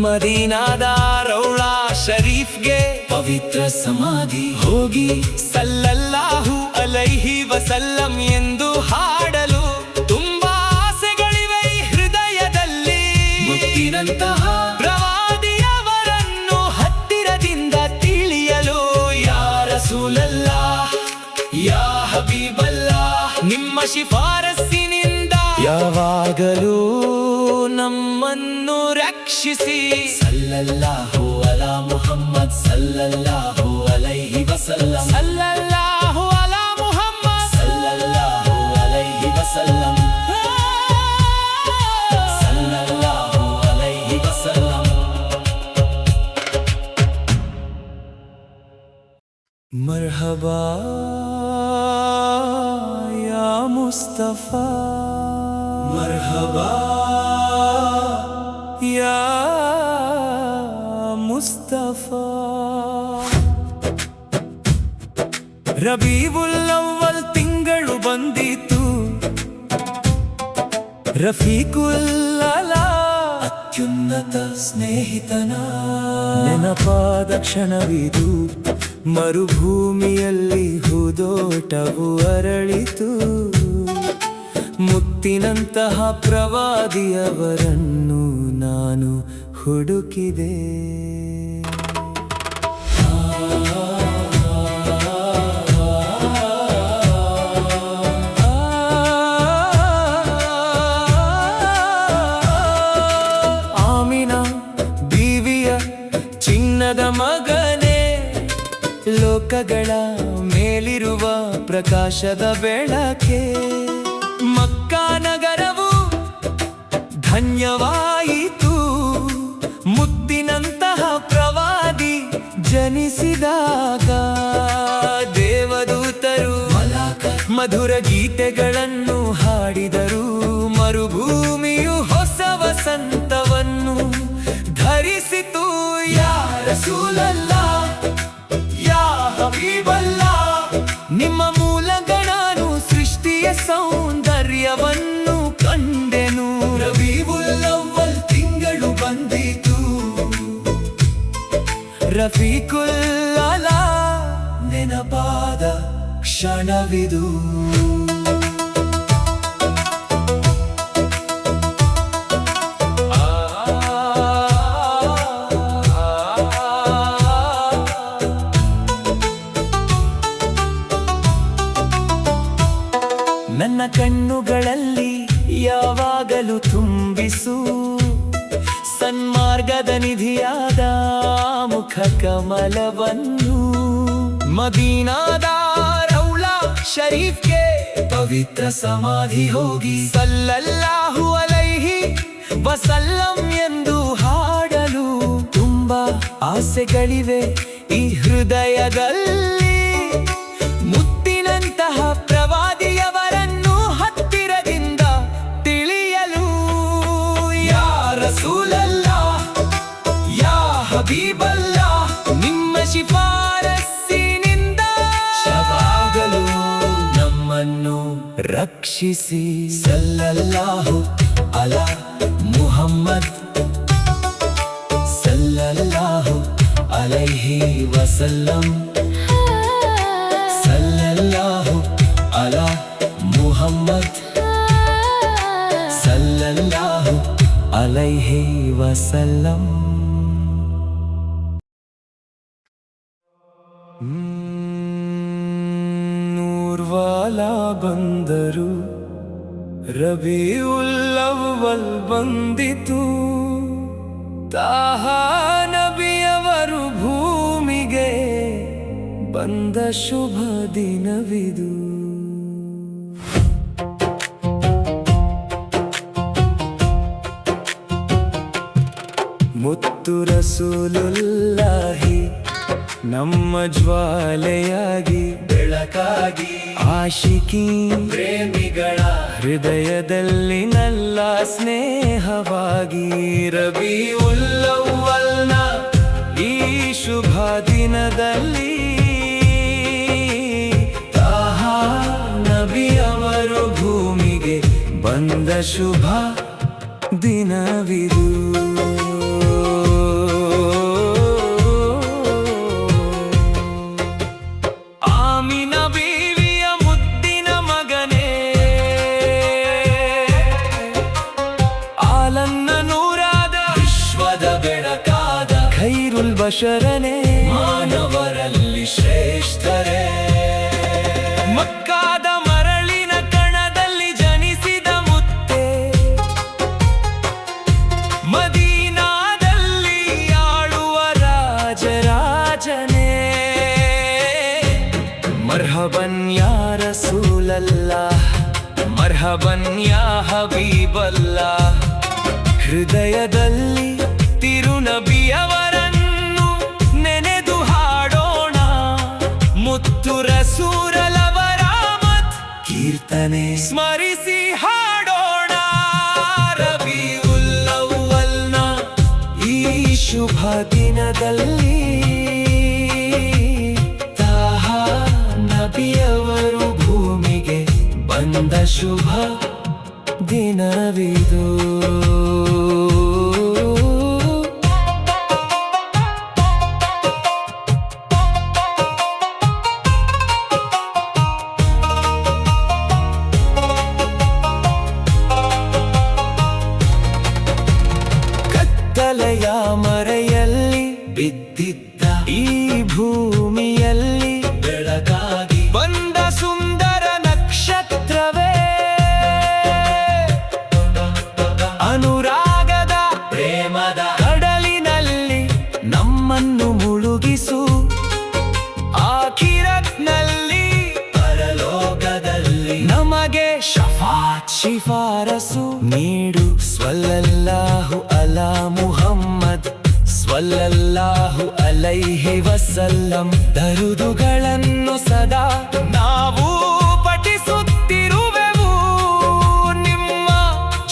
Speaker 1: ಮದೀನಾದ ರೌಳಾ ಶರೀಫ್ಗೆ ಪವಿತ್ರ ಸಮಾಧಿ ಹೋಗಿ ಸಲ್ಲಲ್ಲಾಹು ಅಲೈಹಿ ವಸಲ್ಲಂ ಎಂದು ಹಾಡಲು ತುಂಬಾ ಆಸೆಗಳಿವೆ ಈ ಹೃದಯದಲ್ಲಿ. ಮುತ್ತಿನಂತಹ ಪ್ರವಾದಿಯವರನ್ನು ಹತ್ತಿರದಿಂದ ತಿಳಿಯಲು ಯಾ ರಸೂಲಲ್ಲಾಹ್ ಯಾ ಹಬೀಬಲ್ಲಾಹ್ ನಿಮ್ಮ ಶಿಫಾರಸ್ಸಿನಿಂದ ಯಾವಾಗಲೂ ನಮ್ಮನ್ನು ರಕ್ಷಿಸಿ. ಸಲ್ಲಲ್ಲಾಹು ಅಲಾ ಮುಹಮ್ಮದ್ ಸಲ್ಲಲ್ಲಾಹು ಅಲೈಹಿ ವಸಲ್ಲಂ. ಸಲ್ಲಲ್ಲಾಹು ಅಲಾ ಮುಹಮ್ಮದ್ ಸಲ್ಲಲ್ಲಾಹು ಅಲೈಹಿ ವಸಲ್ಲಂ. ಸಲ್ಲಲ್ಲಾಹು ಅಲೈಹಿ ವಸಲ್ಲಂ. ಮರ್ಹಬಾ ಯಾ ಮುಸ್ತಫಾ ಮರ್ಹಬಾ ಯಾ ಮುಸ್ತಫಾ. ರಬೀವುಲ್ ಅವ್ವಲ್ ತಿಂಗಳು ಬಂದಿತು, ರಫೀಕುಲ್ ಅಲಾ ಅತ್ಯುನ್ನತ ಸ್ನೇಹಿತನ ನೆನಪಾದ ಕ್ಷಣವಿದು. ಮರುಭೂಮಿಯಲ್ಲಿ ಹೂದೋಟವು ಅರಳಿತು, ಮುತ್ತಿನಂತಹ ಪ್ರವಾದಿಯವರನ್ನು ನಾನು ಹುಡುಕಿದೆ. ಆಮಿನಾ ಬೀವಿಯ ಚಿನ್ನದ ಮಗನೇ, ಲೋಕಗಳ ಮೇಲಿರುವ ಪ್ರಕಾಶದ ಬೆಳಕೆ. ಮಕ್ಕಾ ನಗರವು ಧನ್ಯವಾಯಿತು, ಮುತ್ತಿನಂತಹ ಪ್ರವಾದಿ ಜನಿಸಿದಾಗ. ದೇವದೂತರು ಮಧುರ ಗೀತೆಗಳನ್ನು ಹಾಡಿದರು, ಮರುಭೂಮಿಯು ಹೊಸ ವಸಂತವನ್ನು ಧರಿಸಿತು. ಯಾ ರಸೂಲಲ್ಲಾಹ್ ಯಾ ಹಬೀಬಲ್ಲಾಹ್ ನಿಮ್ಮ ಮೂಲಕ ನಾನು ಸೃಷ್ಟಿಯ ಸೌಂದರ್ಯವನ್ನು ಕಂಡೆನು. ರಬೀವುಲ್ ಅವ್ವಲ್ ತಿಂಗಳು ಬಂದಿತು, ರಫೀಕುಲ್ ಅಲಾ ನೆನಪಾದ ಕ್ಷಣವಿದು. ನನ್ನ ಕಣ್ಣುಗಳಲ್ಲಿ ಯಾವಾಗಲೂ ತುಂಬಿಸು ಸನ್ಮಾರ್ಗದ ನಿಧಿಯಾದ ಮುಖ ಕಮಲವನ್ನು. ಮದೀನಾದ ರೌಳಾ ಶರೀಫ್ಗೆ ಪವಿತ್ರ ಸಮಾಧಿ ಹೋಗಿ ಸಲ್ಲಲ್ಲಾಹು ಅಲೈಹಿ ವಸಲ್ಲಂ ಎಂದು ಹಾಡಲು ತುಂಬಾ ಆಸೆಗಳಿವೆ ಈ ಹೃದಯದಲ್ಲಿ. ಮುತ್ತಿನಂತಹ ಪ್ರವಾದಿಯವರನ್ನು ಹತ್ತಿರದಿಂದ ತಿಳಿಯಲು ಯಾ ರಸೂಲಲ್ಲಾಹ್ ಯಾ ಹಬೀಬಲ್ಲಾಹ್ ನಿಮ್ಮ ಶಿಫಾರಸ್ಸಿನಿಂದ ಯಾವಾಗಲೂ ನಮ್ಮನ್ನು ರಕ್ಷಿಸಿ. ಸಲ್ಲಲ್ಲಾಹು ಅಲಾ ಮುಹಮ್ಮದ್ ಸಲ್ಲಲ್ಲಾಹು ಅಲೈಹಿ ವಸಲ್ಲಂ. ಸಲ್ಲಲ್ಲಾಹು ಅಲಾ ಮುಹಮ್ಮದ್ ಸಲ್ಲಲ್ಲಾಹು ಅಲೈಹಿ ವಸಲ್ಲಂ. ನೂರ್ವಾಲಾ ಬಂದರು, ರಬೀವುಲ್ ಅವ್ವಲ್ ಬಂದಿತು, ತಾಹಾ ನಬಿಯವರು ಭೂಮಿಗೆ ಬಂದ ಶುಭ ದಿನವಿದು. ಮುತ್ತು ರಸೂಲುಲ್ಲಾಹಿ ನಮ್ಮ ಜ್ವಾಲೆಯಾಗಿ
Speaker 3: ಬೆಳಕಾಗಿ
Speaker 1: ಆಶಿಕಿ
Speaker 3: ಪ್ರೇಮಿಗಳ
Speaker 1: ಹೃದಯದಲ್ಲಿ ನಲ್ಲ ಸ್ನೇಹವಾಗಿ ರಬಿಯುಲ್ ಅವ್ವಲ್ನ ಈ ಶುಭ ದಿನದಲ್ಲಿ ತಾಹಾ ನಬಿಯವರು ಭೂಮಿಗೆ ಬಂದ ಶುಭ ದಿನವಿದು. ಆಮಿನ ಬೀವಿಯ ಮುದ್ದಿನ ಮಗನೇ, ಆಲನ್ನ ನೂರಾದ
Speaker 3: ವಿಶ್ವದ ಬೆಳಕಾದ
Speaker 1: ಖೈರುಲ್ ಬಶರನೇ,
Speaker 3: ಮಾನವರಲ್ಲಿ ಶ್ರೇಷ್ಠರೇ.
Speaker 1: ಮಕ್ಕಾದ ಮರಳಿನ ಕಣದಲ್ಲಿ ಜನಿಸಿದ ಮುತ್ತೆ, ಮದೀನಾದಲ್ಲಿ ಆಳುವ ರಾಜರಾಜನೇ. ಮರ್ಹಬನ್ ಯಾ ರಸೂಲಲ್ಲಾಹ್, ಮರ್ಹಬನ್ ಯಾ ಹಬೀಬಲ್ಲಾಹ್. ಹೃದಯದಲ್ಲಿ ತಿರುನಬಿಯವರನ್ನು ನೆನೆದು ಹಾಡೋಣ, ಮುತ್ತು ರಸೂಲರವರ ಮತ್ ಕೀರ್ತನೆ ಸ್ಮರಿಸಿ ಹಾಡೋಣ. ರಬಿಯುಲ್ ಅವ್ವಲ್ನ ಈ ಶುಭ ದಿನದಲ್ಲಿ ತಾಹಾ ನಬಿಯವರು ಭೂಮಿಗೆ ಬಂದ ಶುಭ ದಿನವಿದು. ಕತ್ತಲೆಯ ಮರೆಯಲ್ಲಿ
Speaker 3: ಬಿದ್ದಿದ್ದ
Speaker 1: ಈ ಭೂಮಿಯಲ್ಲಿ
Speaker 3: ಬೆಳಕಾಗಿ
Speaker 1: ಬಂದ ಸುಂದರ ನಕ್ಷತ್ರವೇ, ಅನುರಾಗದ
Speaker 3: ಪ್ರೇಮದ
Speaker 1: ಕಡಲಿನಲ್ಲಿ ನಮ್ಮನ್ನು ಮುಳುಗಿಸು, ಆಖಿರತ್ನಲ್ಲಿ
Speaker 3: ಪರಲೋಕದಲ್ಲಿ
Speaker 1: ನಮಗೆ ಶಫಾತ್ ಶಿಫಾರಸು ನೀಡು. ಸ್ವಲ್ಲಲ್ಲಾಹು ಅಲಾ ಮುಹಮ್ಮದ್ ಸ್ವಲ್ಲಲ್ಲಾಹು ಅಲೈಹಿ ವಸಲ್ಲಂ. ದರುದುಗಳನ್ನು ಸದಾ ನಾವು ಪಠಿಸುತ್ತಿರುವೆವು, ನಿಮ್ಮ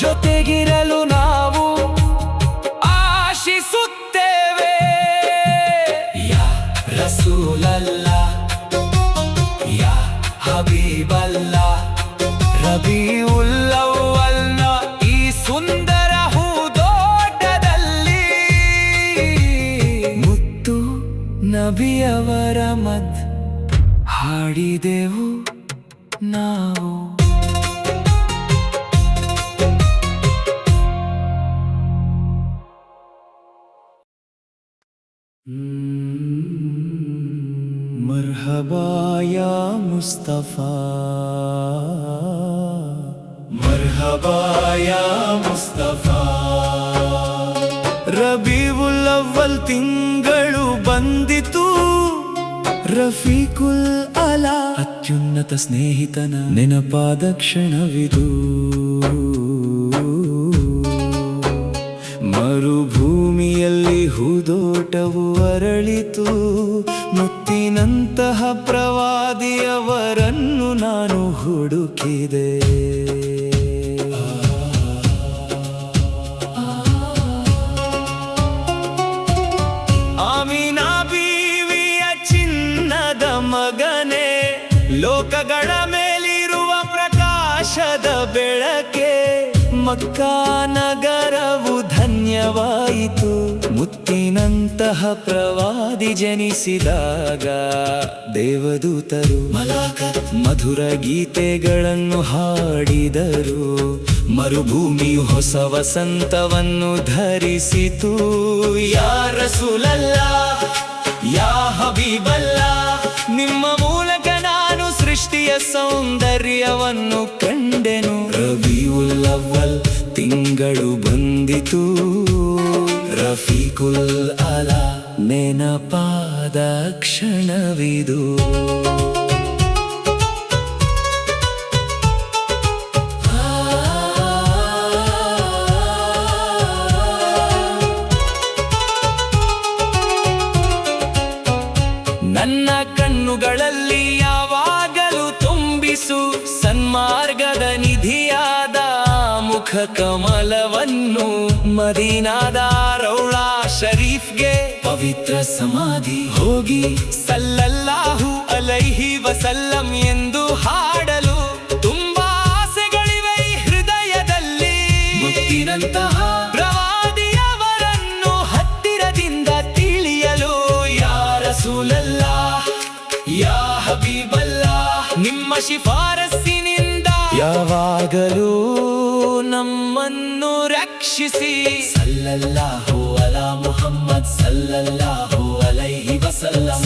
Speaker 1: ಜೊತೆಗಿರಲು ನಾವು ಆಶಿಸುತ್ತೇವೆ.
Speaker 3: ಯಾ ರಸೂಲಲ್ಲಾಹ್, ಯಾ ಹಬೀಬಲ್ಲಾಹ್.
Speaker 1: ರಬಿಯುಲ್ ಅವ್ವಲ್ನ ಈ ಸುಂದರ ಹೂದೋಟದಲ್ಲಿ ಮುತ್ತು ನಬಿಯವರ ಮದ್ ಹಾಡಿದೆವು ನಾವು. ಮರ್ಹಬಾ ಯಾ ಮುಸ್ತಫಾ,
Speaker 3: ಮರ್ಹಬಾ ಯಾ ಮುಸ್ತಫಾ.
Speaker 1: ರಬಿಯುಲ್ ಅವ್ವಲ್ ತಿಂಗಳು ಬಂದಿತು, ರಫೀಕುಲ್ ಅಲಾ ಅತ್ಯುನ್ನತ ಸ್ನೇಹಿತನ ನೆನಪಾದ ಕ್ಷಣವಿದು. ಮರುಭೂಮಿಯಲ್ಲಿ ಹೂದೋಟವು ಅರಳಿತು, ಮುತ್ತಿನಂತಹ ಪ್ರವಾದಿಯವರನ್ನು ನಾನು ಹುಡುಕಿದೆ. ಆಮಿನಾ ಬೀವಿಯ ಚಿನ್ನದ ಮಗನೇ, ಲೋಕಗಳ ಮೇಲಿರುವ ಪ್ರಕಾಶದ ಬೆಳಕೆ, ಮಕ್ಕಾ ನಗರವು ಧನ್ಯವಾಯಿತು. ಮುತ್ತಿನಂತಹ ಪ್ರವಾದಿ ಜನಿಸಿದಾಗ ದೇವದೂತರು
Speaker 3: ಮಲಾಕತ್
Speaker 1: ಮಧುರ ಗೀತೆಗಳನ್ನು ಹಾಡಿದರು. ಮರುಭೂಮಿಯು ಹೊಸ ವಸಂತವನ್ನು ಧರಿಸಿತು. ಯಾ ರಸೂಲಲ್ಲಾಹ್, ಯಾ ಹಬೀಬಲ್ಲಾಹ್. ನಿಮ್ಮ ಮೂಲಕ ನಾನು ಸೃಷ್ಟಿಯ ಸೌಂದರ್ಯವನ್ನು ಕಂಡೆನು. ರಬಿಯುಲ್ ಅವ್ವಲ್ ತಿಂಗಳು ಬಂದಿತು, ರಫೀಕುಲ್ ಅಲಾ ನೆನಪಾದ ಕ್ಷಣವಿದು. ಕಮಲವನ್ನು ಮದೀನಾದ ರೌಳಾ ಶರೀಫ್ಗೆ
Speaker 3: ಪವಿತ್ರ ಸಮಾಧಿ
Speaker 1: ಹೋಗಿ ಸಲ್ಲಲ್ಲಾಹು ಅಲೈಹಿ ವಸಲ್ಲಂ ಎಂದು ಹಾಡಲು ತುಂಬಾ ಆಸೆಗಳಿವೆ ಈ ಹೃದಯದಲ್ಲಿ.
Speaker 3: ಮುತ್ತಿನಂತಹ
Speaker 1: ಪ್ರವಾದಿಯವರನ್ನು ಹತ್ತಿರದಿಂದ ತಿಳಿಯಲು
Speaker 3: ಯಾ ರಸೂಲಲ್ಲಾಹ್ ಯಾ ಹಬೀಬಲ್ಲಾಹ್
Speaker 1: ನಿಮ್ಮ ಶಿಫಾರಸ್ಸಿನಿಂದ ಯಾವಾಗಲೂ ನಮ್ಮನ್ನು ರಕ್ಷಿಸಿ.
Speaker 3: ಸಲ್ಲಲ್ಲಾಹು ಅಲಾ ಮುಹಮ್ಮದ್ ಸಲ್ಲಲ್ಲಾಹು ಅಲೈಹಿ ವಸಲ್ಲಂ.